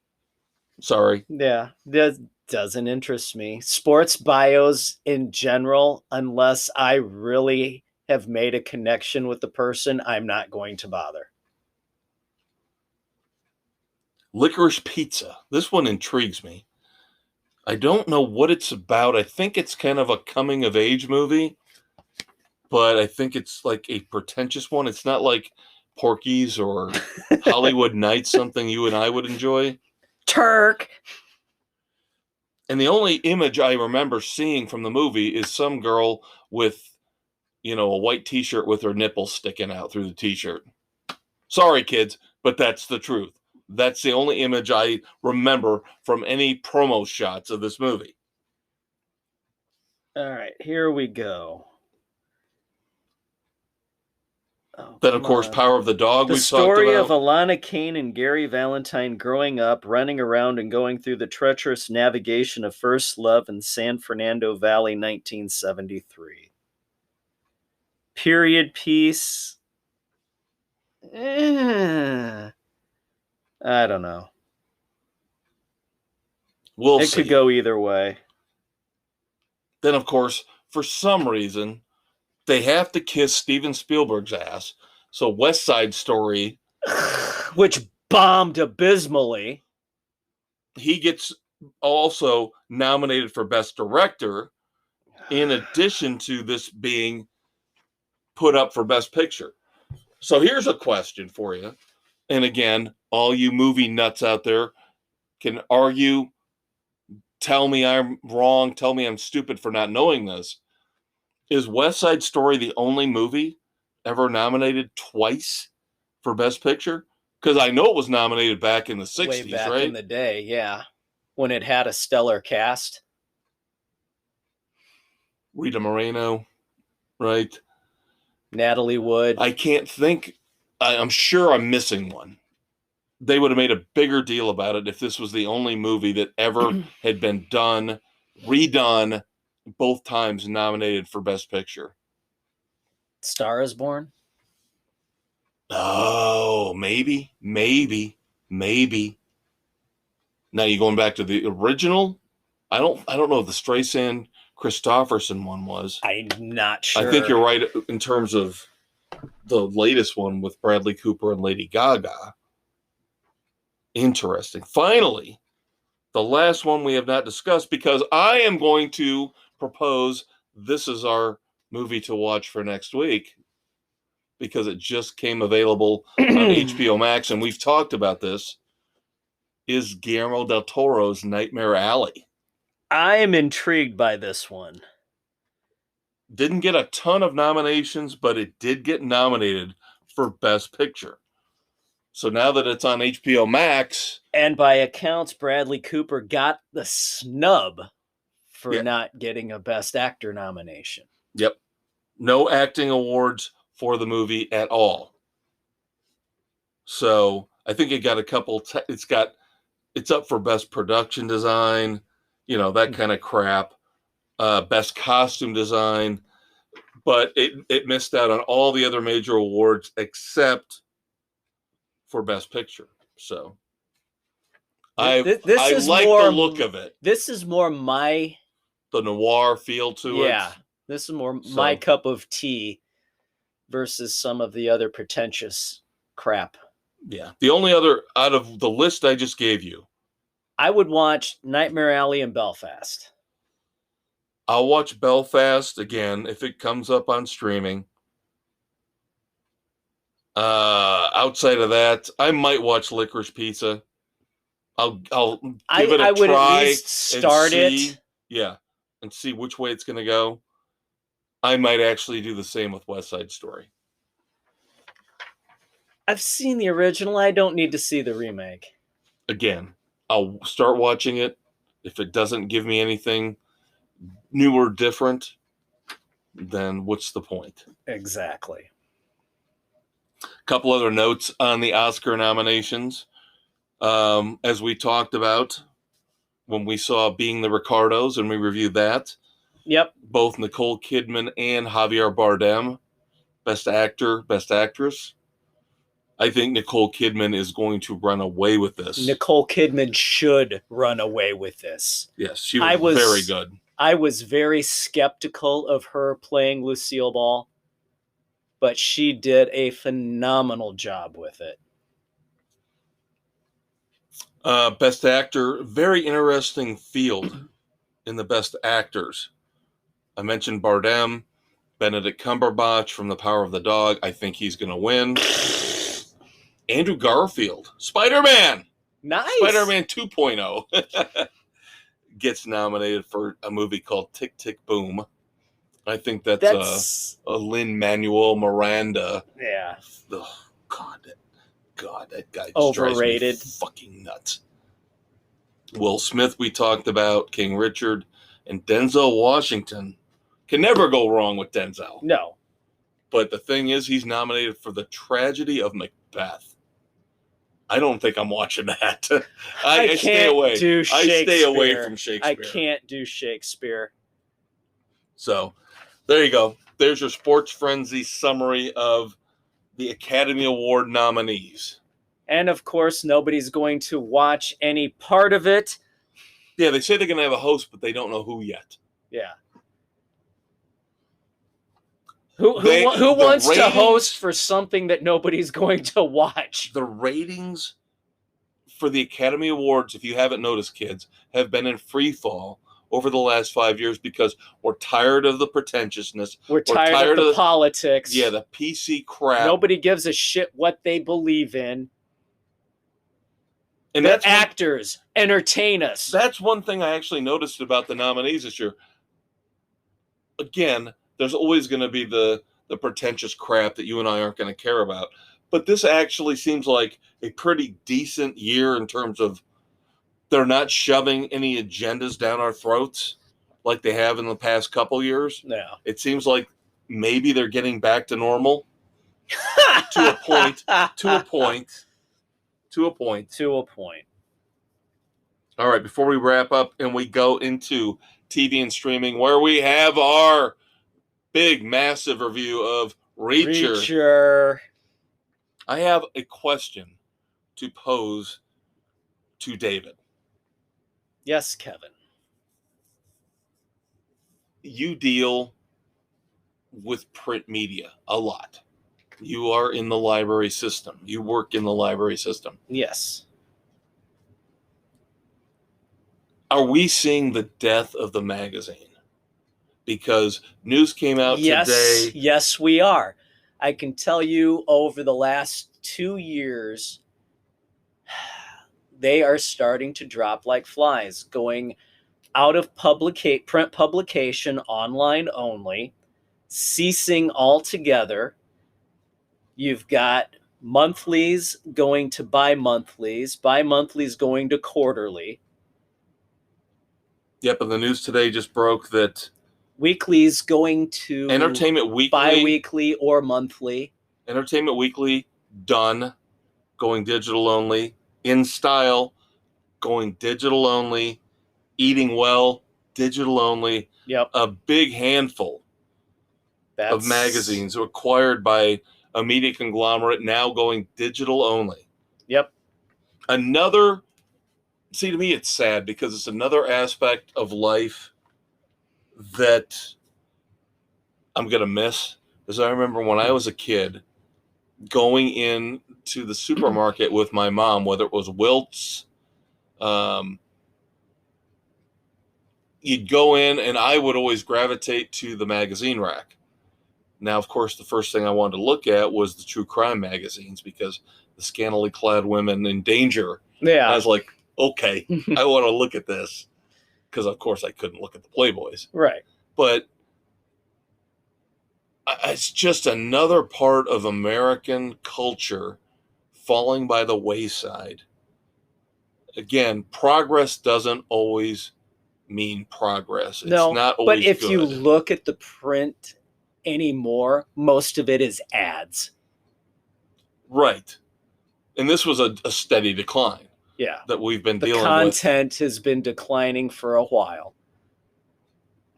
Sorry. Yeah, that doesn't interest me. Sports bios in general, unless I really have made a connection with the person, I'm not going to bother. Licorice Pizza. This one intrigues me. I don't know what it's about. I think it's kind of a coming-of-age movie. But I think it's like a pretentious one. It's not like Porky's or Hollywood Nights, something you and I would enjoy. Turk. And the only image I remember seeing from the movie is some girl with, a white t-shirt with her nipples sticking out through the t-shirt. Sorry, kids, but that's the truth. That's the only image I remember from any promo shots of this movie. All right, here we go. Then, of course, Power of the Dog. The story of Alana Kane and Gary Valentine growing up, running around, and going through the treacherous navigation of first love in San Fernando Valley, 1973. Period piece. I don't know. We'll It see. could go either way. Then, of course, for some reason, they have to kiss Steven Spielberg's ass. So West Side Story, which bombed abysmally. He gets also nominated for Best Director, in addition to this being put up for Best Picture. So here's a question for you. And again, all you movie nuts out there can argue, tell me I'm wrong, tell me I'm stupid for not knowing this. Is West Side Story the only movie ever nominated twice for Best Picture? Because I know it was nominated back in the 60s, way back right? in the day, yeah. When it had a stellar cast. Rita Moreno, right? Natalie Wood. I can't think. I'm sure I'm missing one. They would have made a bigger deal about it if this was the only movie that ever had been done, redone, both times nominated for Best Picture. Star is Born? Oh, maybe. Now you're going back to the original? I don't know if the Streisand Christopherson one was. I'm not sure. I think you're right in terms of the latest one with Bradley Cooper and Lady Gaga. Interesting. Finally, the last one we have not discussed, because I am going to propose this is our movie to watch for next week, because it just came available on HBO Max, and we've talked about this, is Guillermo del Toro's Nightmare Alley. I am intrigued by this one. Didn't get a ton of nominations, but it did get nominated for Best Picture. So now that it's on HBO Max... And by accounts, Bradley Cooper got the snub for not getting a Best Actor nomination. Yep. No acting awards for the movie at all. So I think it got a couple... It's up for Best Production Design, that kind of crap. Best Costume Design. But it missed out on all the other major awards except for Best Picture. So I like the look of it. This is more the noir feel to it. Yeah, this is more my cup of tea versus some of the other pretentious crap. Yeah. The only other out of the list I just gave you, I would watch Nightmare Alley and Belfast. I'll watch Belfast again if it comes up on streaming. Outside of that, I might watch Licorice Pizza. I'll give it a would try at least start it. Yeah, and see which way it's going to go. I might actually do the same with West Side Story. I've seen the original. I don't need to see the remake. Again, I'll start watching it. If it doesn't give me anything new or different, then what's the point? Exactly. A couple other notes on the Oscar nominations. As we talked about when we saw Being the Ricardos and we reviewed that. Yep. Both Nicole Kidman and Javier Bardem, Best Actor, Best Actress. I think Nicole Kidman is going to run away with this. Nicole Kidman should run away with this. Yes, she was very good. I was very skeptical of her playing Lucille Ball, but she did a phenomenal job with it. Best Actor, very interesting field in the Best Actors. I mentioned Bardem, Benedict Cumberbatch from The Power of the Dog. I think he's going to win. Andrew Garfield, Spider-Man. Nice. Spider-Man 2.0 gets nominated for a movie called Tick, Tick, Boom. I think that's a Lin-Manuel Miranda. Yeah. Oh, God, that guy just overrated. Drives me fucking nuts. Will Smith, we talked about, King Richard, and Denzel Washington. Can never go wrong with Denzel. No. But the thing is, he's nominated for The Tragedy of Macbeth. I don't think I'm watching that. I stay away. I stay away from Shakespeare. I can't do Shakespeare. So, there you go. There's your Sports Frenzy summary of the Academy Award nominees. And of course, nobody's going to watch any part of it Yeah, they say they're going to have a host, but they don't know who yet. Yeah. Who The wants to ratings- host for something that nobody's going to watch? The ratings for the Academy Awards, if you haven't noticed, kids, have been in free fall over the last 5 years because we're tired of the pretentiousness. We're tired of the politics. Yeah, the PC crap. Nobody gives a shit what they believe in. And the actors entertain us. That's one thing I actually noticed about the nominees this year. Again, there's always going to be the pretentious crap that you and I aren't going to care about. But this actually seems like a pretty decent year in terms of they're not shoving any agendas down our throats like they have in the past couple years. No. It seems like maybe they're getting back to normal to a point. All right, before we wrap up and we go into TV and streaming, where we have our big, massive review of Reacher. I have a question to pose to David. Yes, Kevin. You deal with print media a lot. You are in the library system. You work in the library system. Yes. Are we seeing the death of the magazine? Because news came out today. Yes, we are. I can tell you over the last 2 years, they are starting to drop like flies, going out of print publication, online only, ceasing altogether. You've got monthlies going to bi-monthlies going to quarterly. Yep, and the news today just broke that weeklies going to Entertainment Weekly, bi-weekly or monthly. Entertainment Weekly done, going digital only. In Style going digital only. Eating Well digital only. Yep. A big handful of magazines acquired by a media conglomerate now going digital only. Yep. See, to me, it's sad because it's another aspect of life that I'm going to miss. Because I remember when I was a kid going into the supermarket with my mom, whether it was Wilt's, you'd go in and I would always gravitate to the magazine rack. Now, of course, the first thing I wanted to look at was the true crime magazines because the scantily clad women in danger. Yeah. I was like, okay, I want to look at this because, of course, I couldn't look at the Playboys. Right. But it's just another part of American culture falling by the wayside. Again, progress doesn't always mean progress. It's not always but if good. you look at the print anymore, most of it is ads. Right. And this was a steady decline. Yeah. That we've been dealing with. The content has been declining for a while.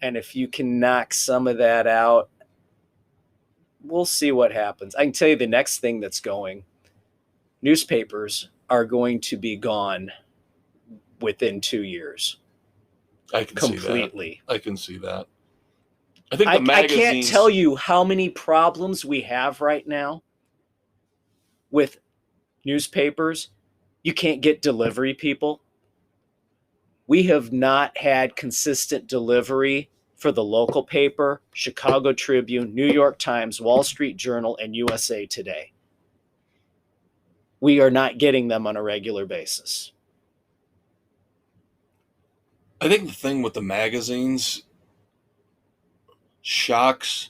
And if you can knock some of that out, we'll see what happens. I can tell you the next thing that's going. Newspapers are going to be gone within 2 years. I can completely. See that. I can see that. I think the magazines... I can't tell you how many problems we have right now with newspapers. You can't get delivery people. We have not had consistent delivery for the local paper, Chicago Tribune, New York Times, Wall Street Journal, and USA Today. We are not getting them on a regular basis. I think the thing with the magazines shocks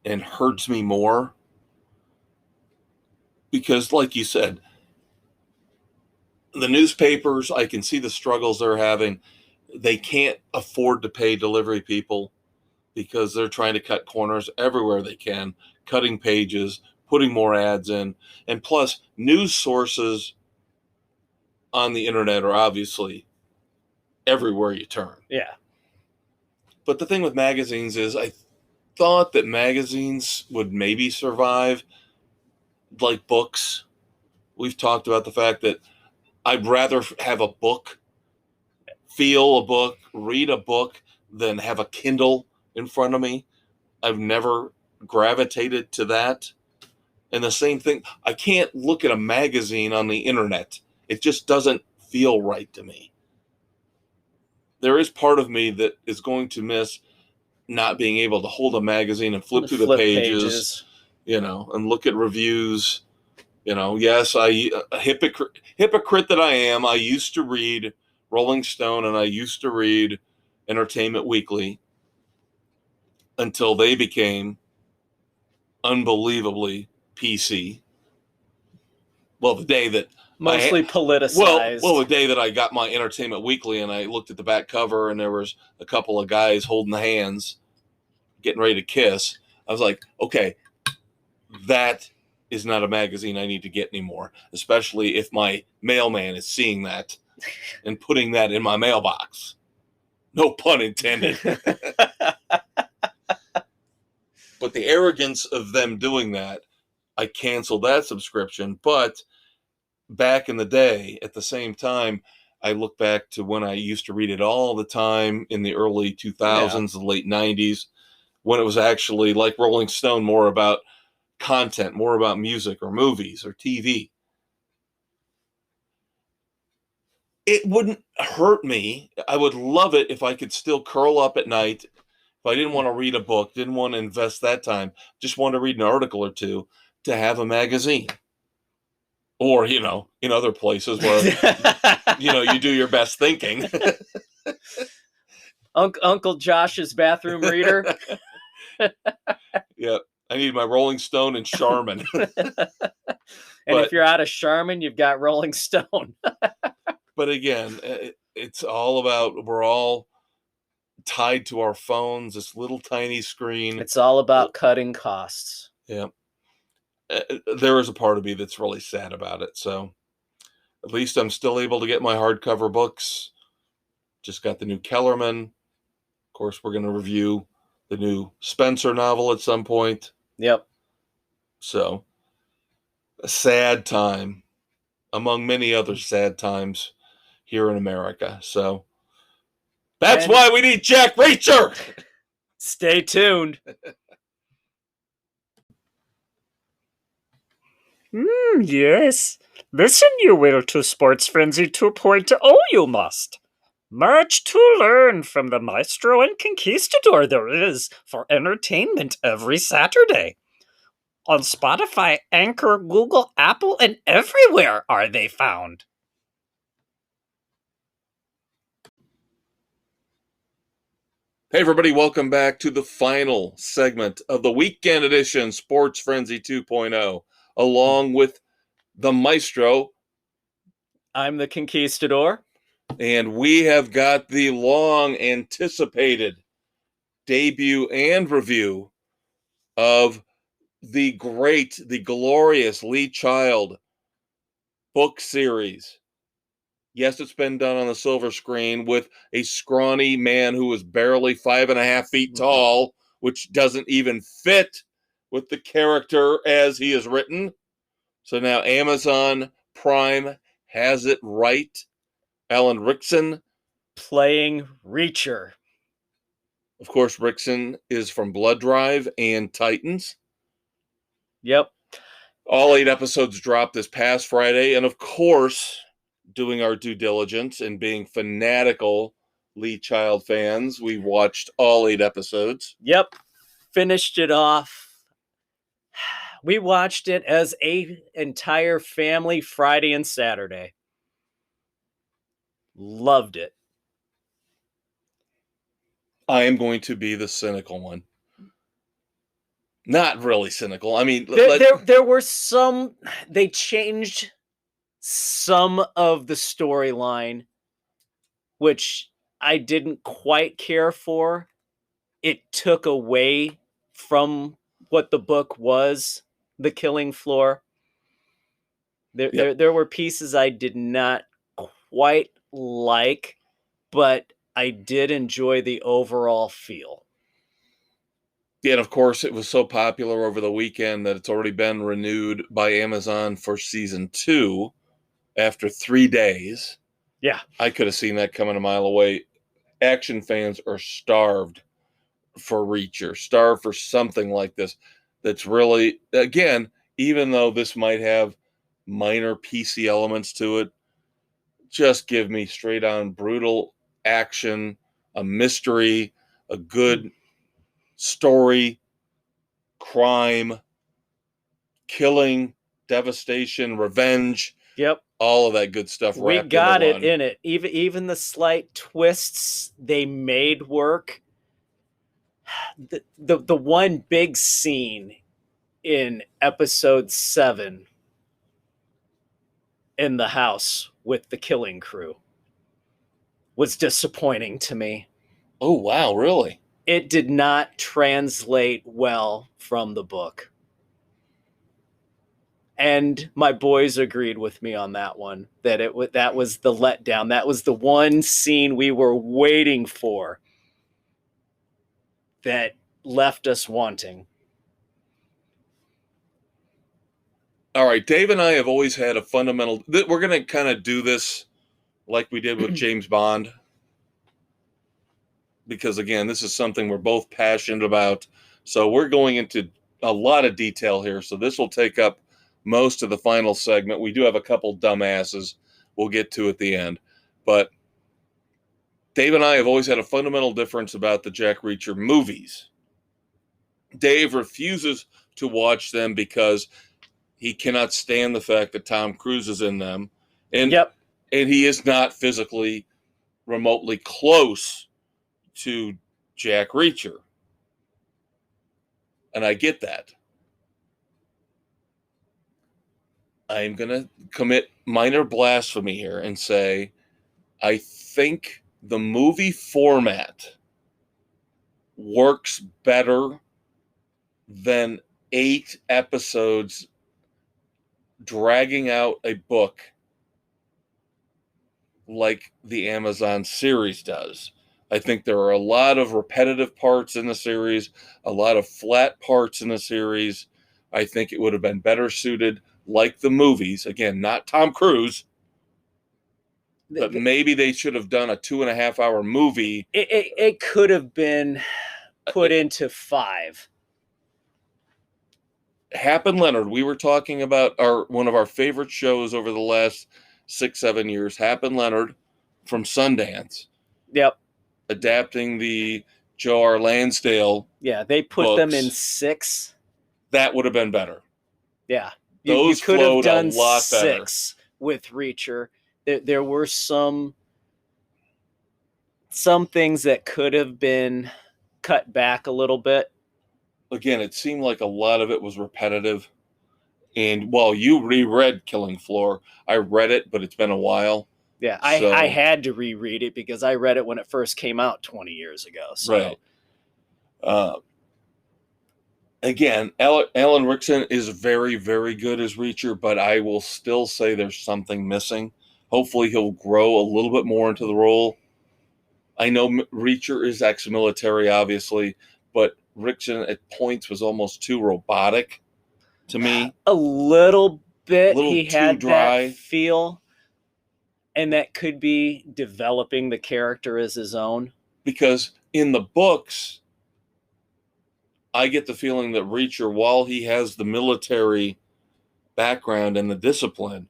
and hurts me more because, like you said, the newspapers, I can see the struggles they're having. They can't afford to pay delivery people because they're trying to cut corners everywhere they can, cutting pages, putting more ads in. And plus, news sources on the internet are obviously everywhere you turn. Yeah. But the thing with magazines is I thought that magazines would maybe survive like books. We've talked about the fact that I'd rather have a book feel a book, read a book, than have a Kindle in front of me. I've never gravitated to that. And the same thing, I can't look at a magazine on the internet. It just doesn't feel right to me. There is part of me that is going to miss not being able to hold a magazine and flip through the pages, and look at reviews. Yes, a hypocrite that I am, I used to read Rolling Stone and I used to read Entertainment Weekly until they became unbelievably PC. Well, the day that mostly politicized. the day that I got my Entertainment Weekly and I looked at the back cover and there was a couple of guys holding hands, getting ready to kiss, I was like, okay, that is not a magazine I need to get anymore, especially if my mailman is seeing that and putting that in my mailbox. No pun intended. But the arrogance of them doing that, I canceled that subscription. But back in the day, at the same time, I look back to when I used to read it all the time in the early 2000s, the late 90s, when it was actually like Rolling Stone, more about content, more about music or movies or TV. It wouldn't hurt me. I would love it if I could still curl up at night. If I didn't want to read a book, didn't want to invest that time, just want to read an article or two, to have a magazine. Or, in other places where, you do your best thinking. Uncle Josh's bathroom reader. Yeah, I need my Rolling Stone and Charmin. And if you're out of Charmin, you've got Rolling Stone. But again, it's all about, we're all tied to our phones, this little tiny screen. It's all about cutting costs. Yeah. There is a part of me that's really sad about it. So at least I'm still able to get my hardcover books. Just got the new Kellerman. Of course, we're going to review the new Spencer novel at some point. Yep. So a sad time among many other sad times here in America. So that's why we need Jack Reacher. Stay tuned. Yes. Listen, you will, to Sports Frenzy 2.0, you must. Much to learn from the maestro and conquistador there is for entertainment every Saturday. On Spotify, Anchor, Google, Apple, and everywhere are they found. Hey everybody, welcome back to the final segment of the weekend edition Sports Frenzy 2.0, along with the maestro. I'm the conquistador. And we have got the long anticipated debut and review of the great, the glorious Lee Child book series. Yes, it's been done on the silver screen with a scrawny man who is barely 5.5 feet tall, which doesn't even fit with the character as he is written. So now Amazon Prime has it right. Alan Rickson playing Reacher. Of course, Rickson is from Blood Drive and Titans. Yep. All 8 episodes dropped this past Friday. And of course, doing our due diligence and being fanatical Lee Child fans, we watched all 8 episodes. Yep. Finished it off. We watched it as an entire family Friday and Saturday. Loved it. I am going to be the cynical one. Not really cynical. I mean, there were some, they changed some of the storyline, which I didn't quite care for. It took away from what the book was, The Killing Floor. There were pieces I did not quite like, but I did enjoy the overall feel. Yeah, and of course, it was so popular over the weekend that it's already been renewed by Amazon for season 2 after 3 days. Yeah. I could have seen that coming a mile away. Action fans are starved for Reacher, starved for something like this that's really, again, even though this might have minor PC elements to it, just give me straight on brutal action, a mystery, a good story, crime, killing, devastation, revenge, Yep. all of that good stuff We wrapped got into it one. in it. Even the slight twists they made work. The one big scene in episode 7 in the house with the killing crew was disappointing to me. Oh, wow, really? It did not translate well from the book. And my boys agreed with me on that one, that that was the letdown. That was the one scene we were waiting for that left us wanting. All right, Dave and I have always had a fundamental. We're going to kind of do this like we did with James Bond, because again, this is something we're both passionate about. So we're going into a lot of detail here. So this will take up most of the final segment. We do have a couple dumbasses we'll get to at the end, but Dave and I have always had a fundamental difference about the Jack Reacher movies. Dave refuses to watch them because he cannot stand the fact that Tom Cruise is in them, and Yep. and he is not physically remotely close to Jack Reacher. And I get that. I'm going to commit minor blasphemy here and say I think the movie format works better than 8 episodes dragging out a book like the Amazon series does. I think there are a lot of repetitive parts in the series, a lot of flat parts in the series. I think it would have been better suited, like the movies. Again, not Tom Cruise, but maybe they should have done a 2.5-hour movie. It could have been put into 5. Hap and Leonard, we were talking about one of our favorite shows over the last 6-7 years, Hap and Leonard from Sundance. Yep. Adapting the Joe R. Lansdale. Yeah, they put books. them in 6. That would have been better. Yeah. Those you could have done a lot 6 better with Reacher. There were some things that could have been cut back a little bit. Again, it seemed like a lot of it was repetitive. And while you reread Killing Floor, I read it, but it's been a while. Yeah, I had to reread it because I read it when it first came out 20 years ago. So. Right. Again, Alan Rickson is very, very good as Reacher, but I will still say there's something missing. Hopefully he'll grow a little bit more into the role. I know Reacher is ex-military, obviously, but Rickson at points was almost too robotic to me. A little bit. He too had dry. That feel. And that could be developing the character as his own. Because in the books, I get the feeling that Reacher, while he has the military background and the discipline,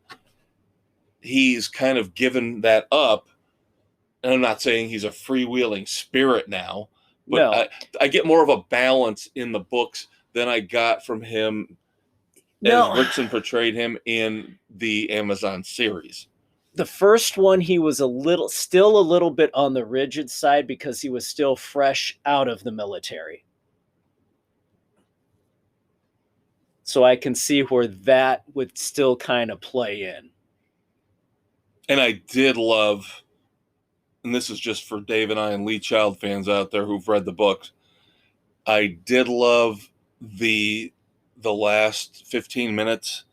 he's kind of given that up. And I'm not saying he's a freewheeling spirit now, but No. I get more of a balance in the books than I got from him as Rickson portrayed him in the Amazon series. The first one, he was still a little bit on the rigid side because he was still fresh out of the military. So I can see where that would still kind of play in. And I did love, and this is just for Dave and I and Lee Child fans out there who've read the books, I did love the last 15 minutes,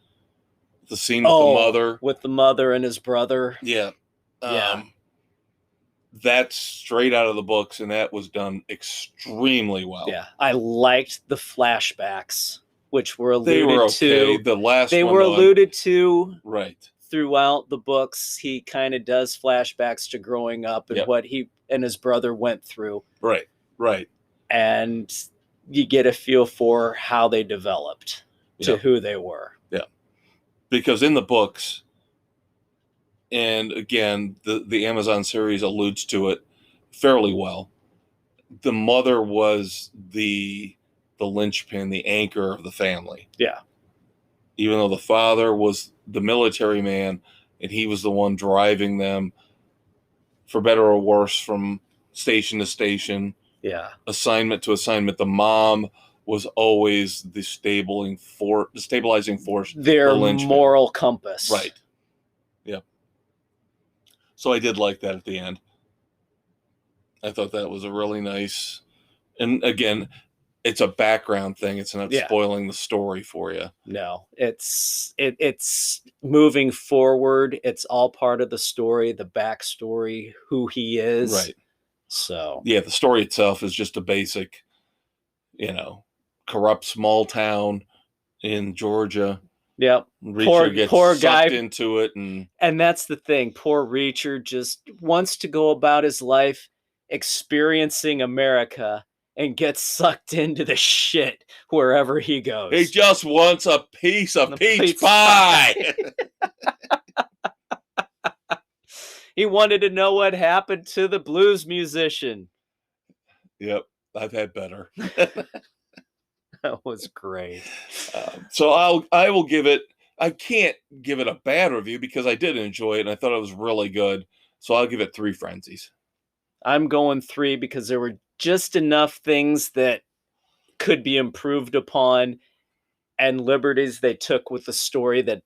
the scene with the mother. With the mother and his brother. Yeah. That's straight out of the books, and that was done extremely well. Yeah. I liked the flashbacks, which were alluded to. The last they one were alluded to right throughout the books, he kind of does flashbacks to growing up and Yep. what he and his brother went through. Right. And you get a feel for how they developed to Yep. who they were. Yeah. Because in the books, and again, the Amazon series alludes to it fairly well, the mother was the linchpin, the anchor of the family. Yeah. Even though the father was the military man and he was the one driving them, for better or worse, from station to station, Yeah. assignment to assignment, the mom was always the stabilizing force, Their the linchpin. moral compass. Right. Yep. So I did like that at the end. I thought that was a really nice, and again, it's a background thing. It's not spoiling the story for you. No, it's moving forward. It's all part of the story, the backstory, who he is. Right. So yeah, the story itself is just a basic, corrupt small town in Georgia. Yep. Reacher gets poor sucked guy into it, and that's the thing. Poor Reacher just wants to go about his life experiencing America and gets sucked into the shit wherever he goes. he just wants a piece of peach peach pie. He wanted to know what happened to the blues musician. Yep, I've had better. That was great. So I will give it. I can't give it a bad review because I did enjoy it and I thought it was really good. So I'll give it 3 frenzies. I'm going 3 because there were just enough things that could be improved upon and liberties they took with the story that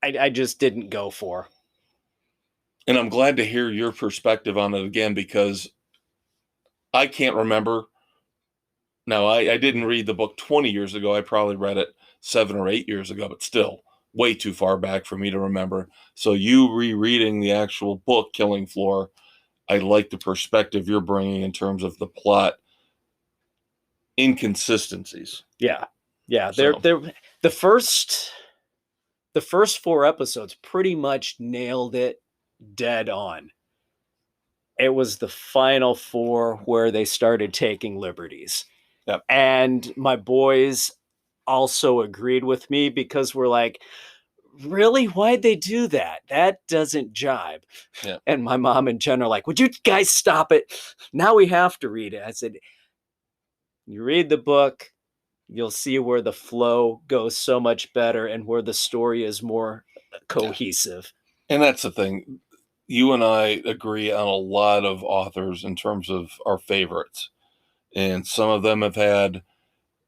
I just didn't go for. And I'm glad to hear your perspective on it again because I can't remember. Now, I didn't read the book 20 years ago. I probably read it 7 or 8 years ago, but still way too far back for me to remember. So you rereading the actual book, Killing Floor, I like the perspective you're bringing in terms of the plot inconsistencies. Yeah. So. The first 4 episodes pretty much nailed it dead on. It was the final 4 where they started taking liberties. Yep. And my boys also agreed with me because we're like, really? Why'd they do that? That doesn't jibe. Yep. And my mom and Jen are like, would you guys stop it? Now we have to read it. I said, you read the book, you'll see where the flow goes so much better and where the story is more cohesive. And that's the thing. You and I agree on a lot of authors in terms of our favorites. And some of them have had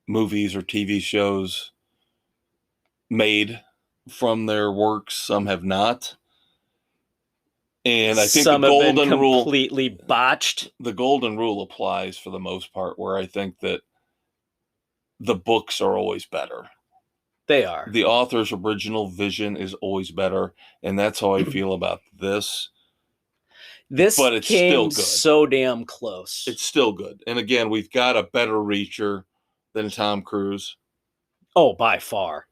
movies or TV shows made from their works. Some have not. And I think some the have been golden rule completely botched. The golden rule applies for the most part, where I think that the books are always better. They are. The author's original vision is always better, and that's how I feel about this. But it's came still good. So damn close. It's still good. And again, we've got a better Reacher than Tom Cruise. Oh, by far.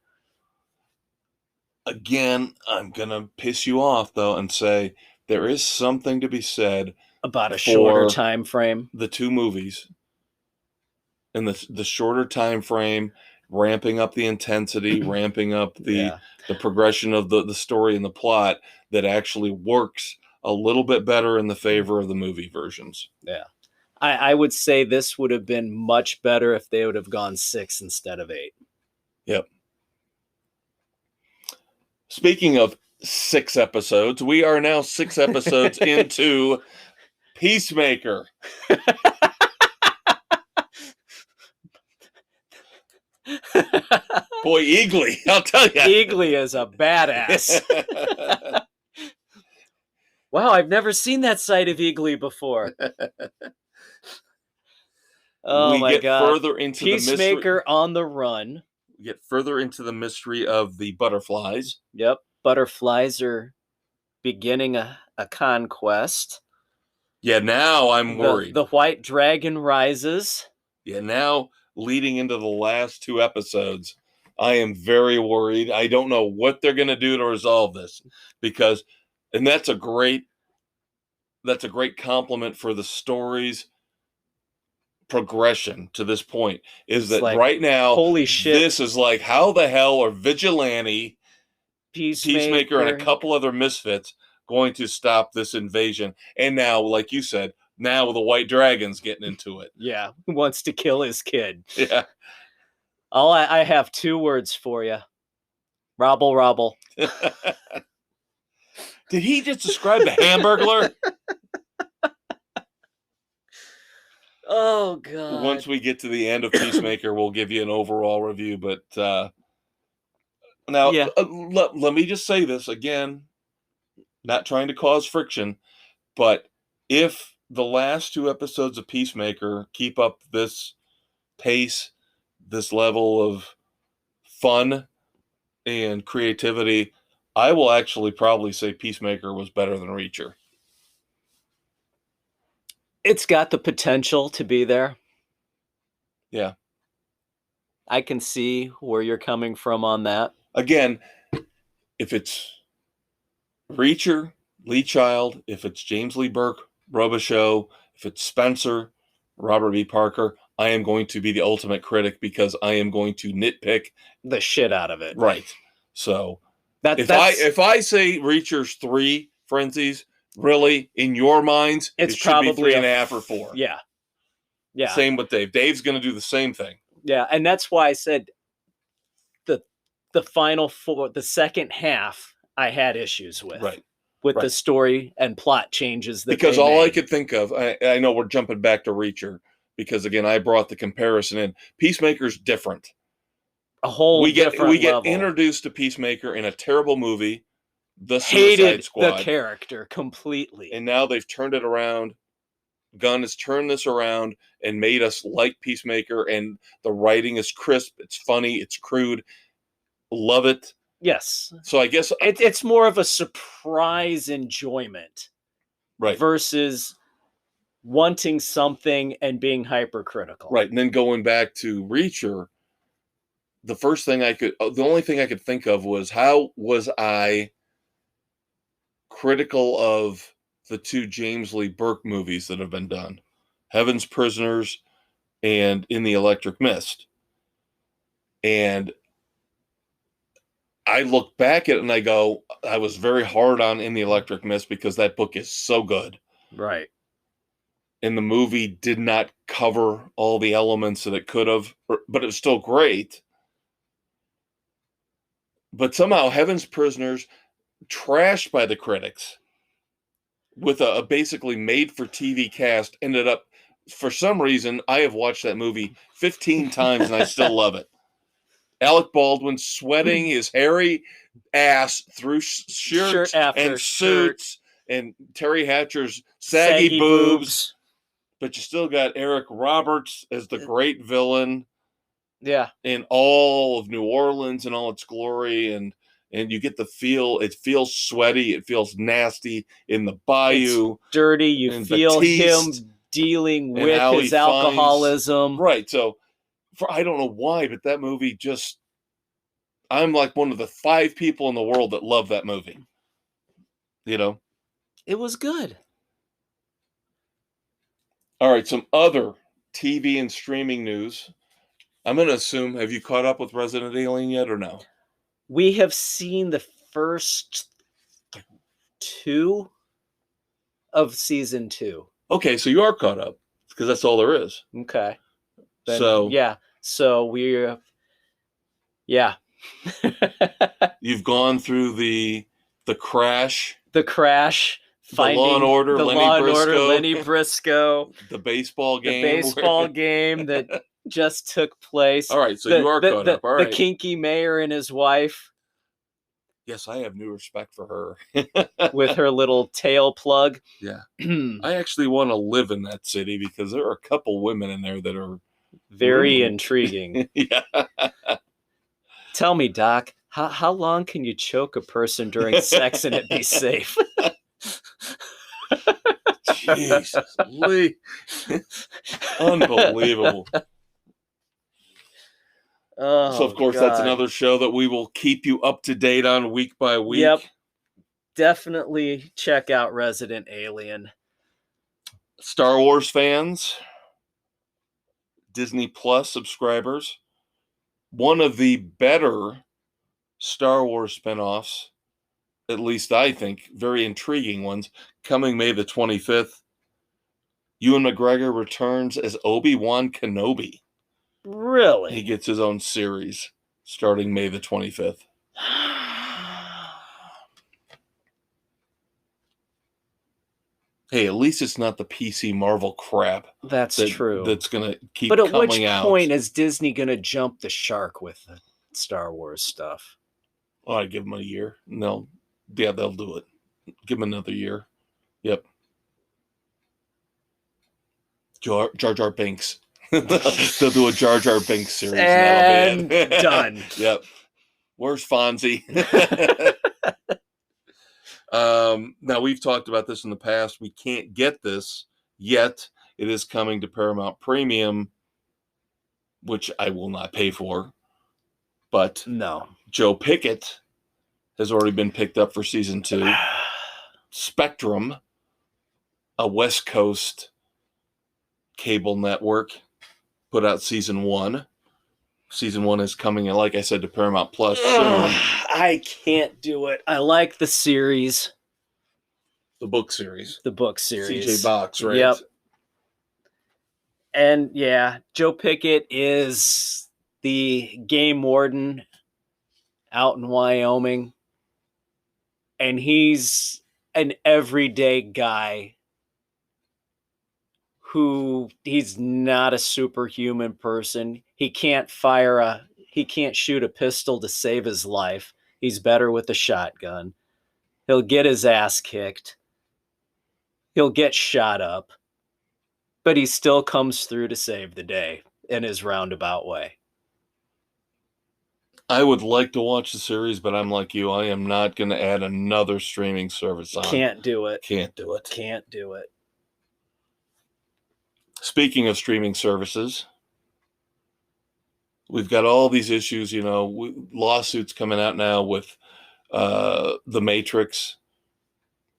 Again, I'm going to piss you off, though, and say there is something to be said about a shorter for time frame. The 2 movies. And the shorter time frame, ramping up the intensity, ramping up the progression of the story and the plot that actually works a little bit better in the favor of the movie versions. Yeah. I would say this would have been much better if they would have gone 6 instead of 8. Yep. Speaking of 6 episodes, we are now 6 episodes into Peacemaker. Boy, Eagly, I'll tell you. Eagly is a badass. Wow, I've never seen that side of Eagly before. Oh my God. Further into Peacemaker the mystery. On the run. We get further into the mystery of the butterflies. Yep. Butterflies are beginning a conquest. Yeah, now I'm worried. The white dragon rises. Yeah, now leading into the last 2 episodes, I am very worried. I don't know what they're going to do to resolve this because, and that's a great compliment for the story's progression to this point. Is It's that like, right now? holy shit. This is like, how the hell are Vigilante, Peacemaker, Peacemaker, and a couple other misfits going to stop this invasion? And now, like you said, now the White Dragon's getting into it. Yeah, who wants to kill his kid. Yeah. I have 2 words for you. Robble, robble. Did he just describe the Hamburglar? Oh, God. Once we get to the end of Peacemaker, we'll give you an overall review. But now, Yeah. let me just say this again, not trying to cause friction, but if the last 2 episodes of Peacemaker keep up this pace, this level of fun and creativity, I will actually probably say Peacemaker was better than Reacher. It's got the potential to be there. Yeah. I can see where you're coming from on that. Again, if it's Reacher, Lee Child, if it's James Lee Burke, Robichaux, if it's Spencer, Robert B. Parker, I am going to be the ultimate critic because I am going to nitpick the shit out of it. Right. So That's if I say Reacher's 3 frenzies, really, in your minds, it should probably be 3.5 or 4. Yeah. Yeah. Same with Dave. Dave's going to do the same thing. Yeah, and that's why I said the final 4, the second half, I had issues with. Right. With the story and plot changes. Because all I could think of, I know we're jumping back to Reacher, because again, I brought the comparison in. Peacemaker's different. A whole different we get level. introduced to Peacemaker in a terrible movie, The Suicide Hated Squad. the character completely. And now they've turned it around. Gunn has turned this around and made us like Peacemaker, and the writing is crisp, it's funny, it's crude. Love it. Yes. So I guess it's more of a surprise enjoyment. Right. Versus wanting something and being hypercritical. Right. And then going back to Reacher, the only thing I could think of was, how was I critical of the 2 James Lee Burke movies that have been done, Heaven's Prisoners and In the Electric Mist. And I look back at it and I go, I was very hard on In the Electric Mist because that book is so good. Right. And the movie did not cover all the elements that it could have, but it was still great. But somehow Heaven's Prisoners, trashed by the critics, with a basically made-for-TV cast, ended up, for some reason, I have watched that movie 15 times and I still love it. Alec Baldwin sweating his hairy ass through shirts and suits, and Terry Hatcher's saggy boobs. But you still got Eric Roberts as the great villain. Yeah. In all of New Orleans in all its glory, and you get the feel. It feels sweaty. It feels nasty in the bayou. It's dirty. You feel him dealing with his alcoholism. Right. So, I don't know why, but that movie just, I'm like one of the 5 people in the world that love that movie. You know? It was good. All right. Some other TV and streaming news. I'm going to assume, have you caught up with Resident Alien yet or no? We have seen the first 2 of season 2. Okay, so you are caught up, because that's all there is. Okay. Then, so yeah. So we're, yeah. You've gone through the crash. The crash. Finding the Law and Order, Lenny Briscoe. The baseball game. The baseball game that just took place. All right, so you are caught up. All right. The kinky mayor and his wife. Yes, I have new respect for her. With her little tail plug. Yeah. I actually want to live in that city because there are a couple women in there that are very intriguing. Yeah. Tell me, Doc, how long can you choke a person during sex and it be safe? Jesus, Lee. Unbelievable. Oh, So, of course, that's God. another show that we will keep you up to date on week by week. Yep. Definitely check out Resident Alien. Star Wars fans, Disney Plus subscribers, one of the better Star Wars spinoffs, at least I think, very intriguing ones, coming May the 25th. Ewan McGregor returns as Obi-Wan Kenobi. Really? He gets his own series starting May the 25th. Hey, at least it's not the PC Marvel crap. That's true. That's going to keep but at coming which out. point is Disney going to jump the shark with the Star Wars stuff? Oh, I give them a year. No, yeah, they'll do it. Give them another year. Yep. Jar Jar Binks. They'll do a Jar Jar Binks series. And that'll be it. done. Yep. Where's Fonzie? Now, we've talked about this in the past. We can't get this yet. It is coming to Paramount Premium, which I will not pay for. But No. Joe Pickett has already been picked up for season 2. Spectrum, a West Coast cable network, put out season 1. Season 1 is coming, like I said, to Paramount Plus soon. I can't do it. I like the series. The book series. The book series. CJ Box, right? Yep. And yeah, Joe Pickett is the game warden out in Wyoming. And he's an everyday guy who he's not a superhuman person. He can't shoot a pistol to save his life. He's better with a shotgun. He'll get his ass kicked. He'll get shot up. But he still comes through to save the day in his roundabout way. I would like to watch the series, but I'm like you. I am not going to add another streaming service on. Can't do it. Can't do it. Can't do it. Speaking of streaming services, we've got all these issues, lawsuits coming out now with The Matrix,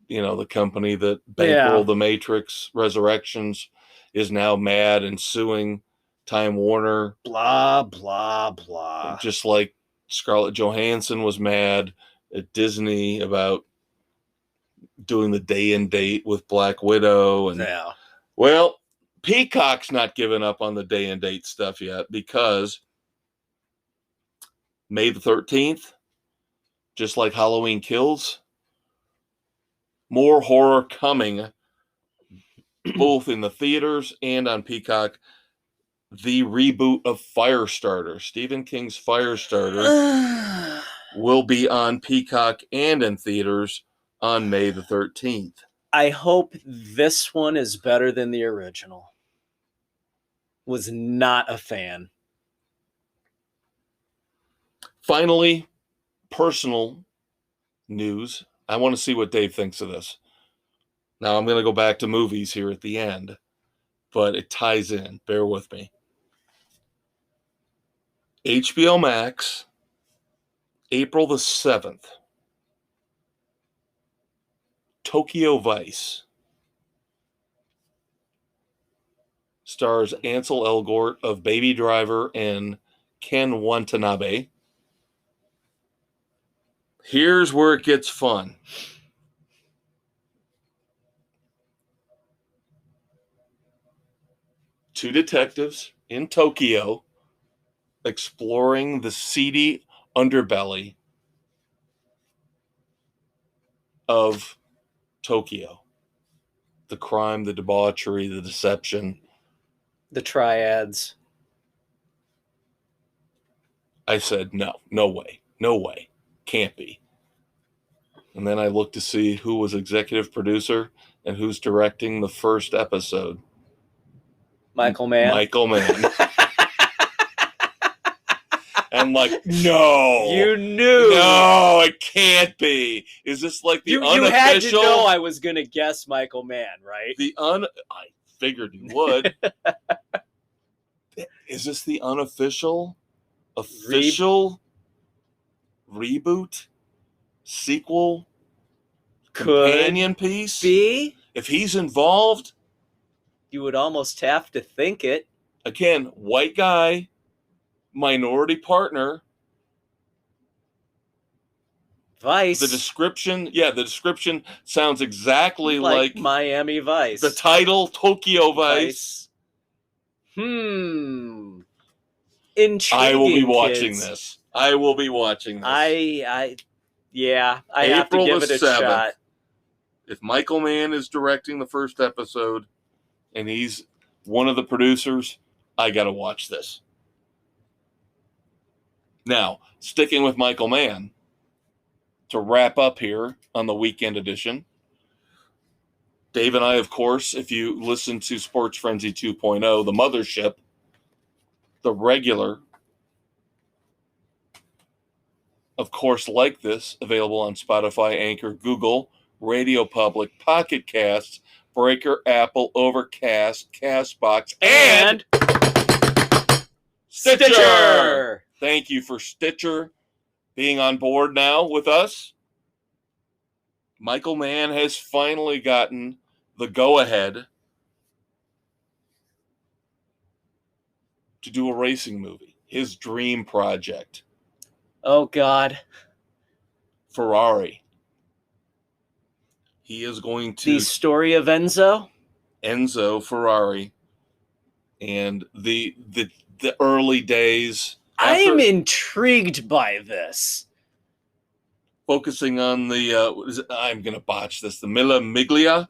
the company that bankrolled The Matrix Resurrections is now mad and suing Time Warner. Blah, blah, blah. Just like Scarlett Johansson was mad at Disney about doing the day and date with Black Widow. And well, Peacock's not giving up on the day and date stuff yet, because May the 13th, just like Halloween Kills, more horror coming both in the theaters and on Peacock. The reboot of Firestarter, Stephen King's Firestarter, will be on Peacock and in theaters on May the 13th. I hope this one is better than the original. Was not a fan. Finally, personal news. I want to see what Dave thinks of this. Now, I'm going to go back to movies here at the end, but it ties in. Bear with me. HBO Max, April the 7th. Tokyo Vice. Stars Ansel Elgort of Baby Driver and Ken Watanabe. Here's where it gets fun. Two detectives in Tokyo exploring the seedy underbelly of Tokyo. The crime, the debauchery, the deception. The triads. I said, no way. Can't be. And then I looked to see who was executive producer and who's directing the first episode. Michael Mann. I'm like, no. You knew. No, it can't be. Is this like the unofficial? You had to know I was going to guess Michael Mann, right? I figured you would. Is this the unofficial official reboot, sequel, Could companion piece. be. If he's involved, You would almost have to think it. again, white guy, minority partner. Vice. The description sounds exactly like Miami Vice. the title, Tokyo Vice. Intriguing. I will be watching kids. this. I will be watching this. I have to April give the it a 7th. shot. If Michael Mann is directing the first episode and he's one of the producers, I got to watch this. Now, sticking with Michael Mann, to wrap up here on the weekend edition, Dave and I, of course, if you listen to Sports Frenzy 2.0, the mothership, the regular, of course, like this, available on Spotify, Anchor, Google, Radio Public, Pocket Casts, Breaker, Apple, Overcast, Castbox, and Stitcher! Thank you for Stitcher being on board now with us. Michael Mann has finally gotten the go-ahead to do a racing movie. His dream project. Oh, God. Ferrari. He is going to... The story of Enzo Ferrari. And the early days... I am intrigued by this. Focusing on I'm going to botch this, the Mille Miglia.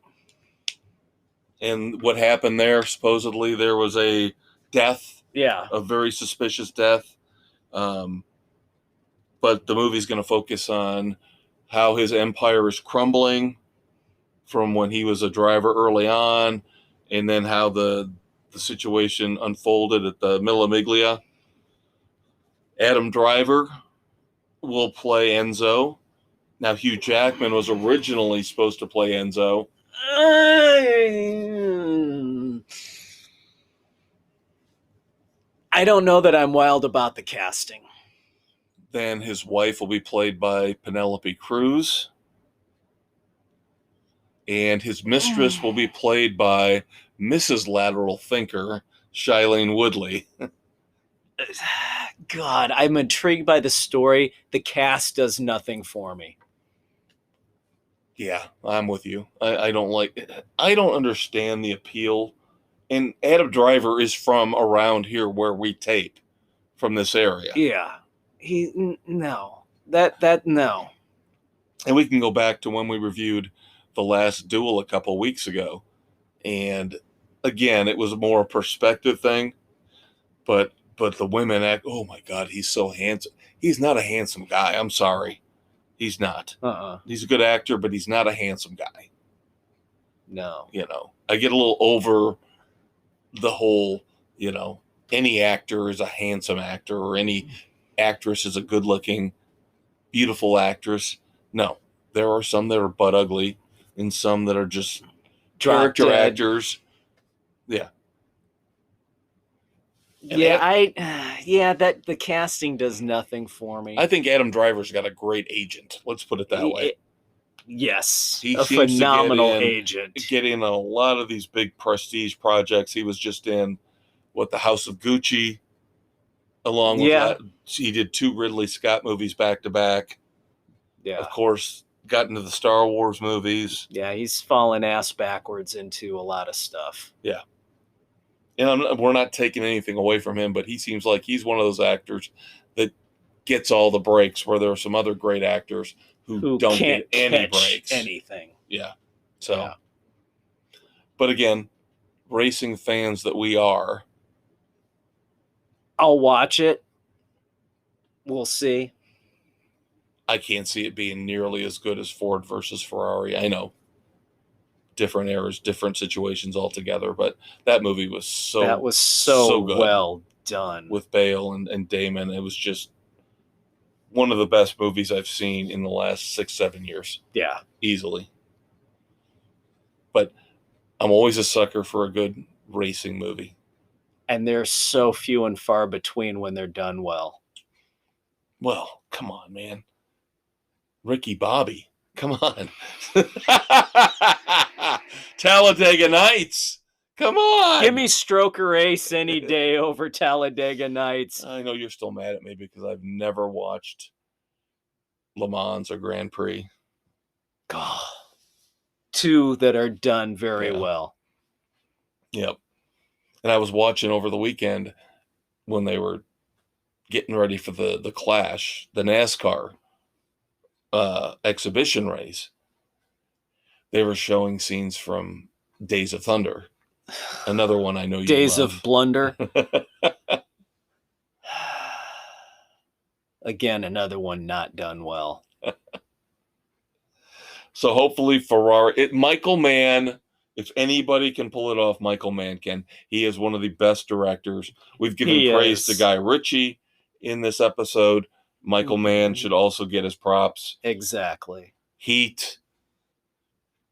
And what happened there, supposedly there was a death. Yeah. A very suspicious death. But the movie's going to focus on how his empire is crumbling from when he was a driver early on, and then how the situation unfolded at the Mille Miglia. Adam Driver will play Enzo. Now, Hugh Jackman was originally supposed to play Enzo. I don't know that I'm wild about the casting. Then his wife will be played by Penelope Cruz. And his mistress will be played by Mrs. Lateral Thinker, Shailene Woodley. God, I'm intrigued by the story. The cast does nothing for me. Yeah, I'm with you. I don't understand the appeal. And Adam Driver is from around here where we tape, from this area. Yeah. No. No. And we can go back to when we reviewed The Last Duel a couple weeks ago. And again, it was more a perspective thing. But the women act, oh my God, he's so handsome. He's not a handsome guy. I'm sorry. He's not. He's a good actor, but he's not a handsome guy. No. I get a little over the whole, any actor is a handsome actor or any actress is a good-looking, beautiful actress. No. There are some that are butt ugly and some that are just character actors. Yeah. That the casting does nothing for me. I think Adam Driver's got a great agent. Let's put it that way. Yes, he a seems phenomenal to agent. Get in on a lot of these big prestige projects. He was just in the House of Gucci, along with that. He did 2 Ridley Scott movies back to back. Yeah, of course, got into the Star Wars movies. Yeah, he's fallen ass backwards into a lot of stuff. Yeah. And we're not taking anything away from him, but he seems like he's one of those actors that gets all the breaks, where there are some other great actors who don't can't get any catch breaks. Anything. Yeah. So, But again, racing fans that we are, I'll watch it. We'll see. I can't see it being nearly as good as Ford versus Ferrari. I know. Different eras, different situations altogether, but that movie was so good. Well done. With Bale and Damon. It was just one of the best movies I've seen in the last 6-7 years. Yeah. Easily. But I'm always a sucker for a good racing movie. And they're so few and far between when they're done well. Well, come on, man. Ricky Bobby. Come on. Talladega Nights. Come on. Give me Stroker Ace any day over Talladega Nights. I know you're still mad at me because I've never watched Le Mans or Grand Prix. God. Two that are done very Yeah. well. Yep. And I was watching over the weekend when they were getting ready for the Clash, the NASCAR exhibition race. They were showing scenes from Days of Thunder. Another one I know you Days love. of Blunder. Again, another one not done well. So hopefully Ferrari, Michael Mann, if anybody can pull it off, Michael Mann can. He is one of the best directors. We've given He praise is. to Guy Ritchie in this episode. Michael Mann should also get his props. Exactly. Heat.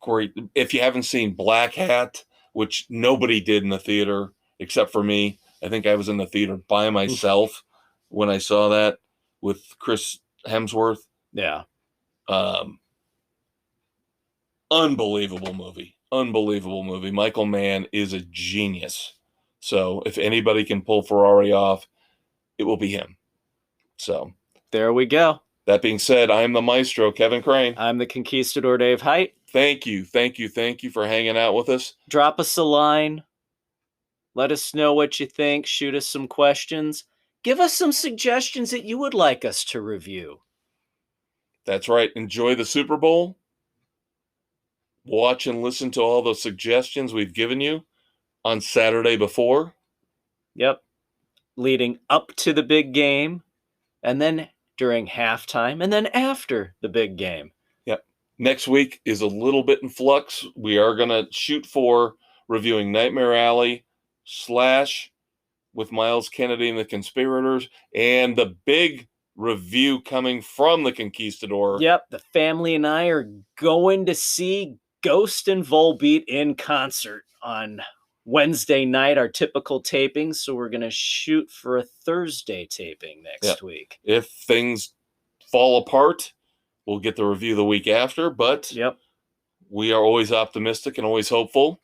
Corey, if you haven't seen Black Hat, which nobody did in the theater except for me, I think I was in the theater by myself when I saw that with Chris Hemsworth. Yeah. Unbelievable movie. Unbelievable movie. Michael Mann is a genius. So if anybody can pull Ferrari off, it will be him. So there we go. That being said, I'm the maestro, Kevin Crane. I'm the conquistador, Dave Height. Thank you for hanging out with us. Drop us a line. Let us know what you think. Shoot us some questions. Give us some suggestions that you would like us to review. That's right. Enjoy the Super Bowl. Watch and listen to all the suggestions we've given you on Saturday before. Yep. Leading up to the big game, and then during halftime, and then after the big game. Yep. Next week is a little bit in flux. We are going to shoot for reviewing Nightmare Alley / with Miles Kennedy and the Conspirators, and the big review coming from the Conquistador. Yep. The family and I are going to see Ghost and Volbeat in concert on Wednesday night, our typical taping. So we're going to shoot for a Thursday taping next week. If things fall apart, we'll get the review the week after, but we are always optimistic and always hopeful.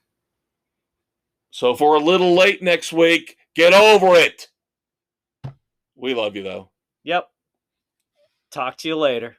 So if we're a little late next week, get over it. We love you, though. Yep. Talk to you later.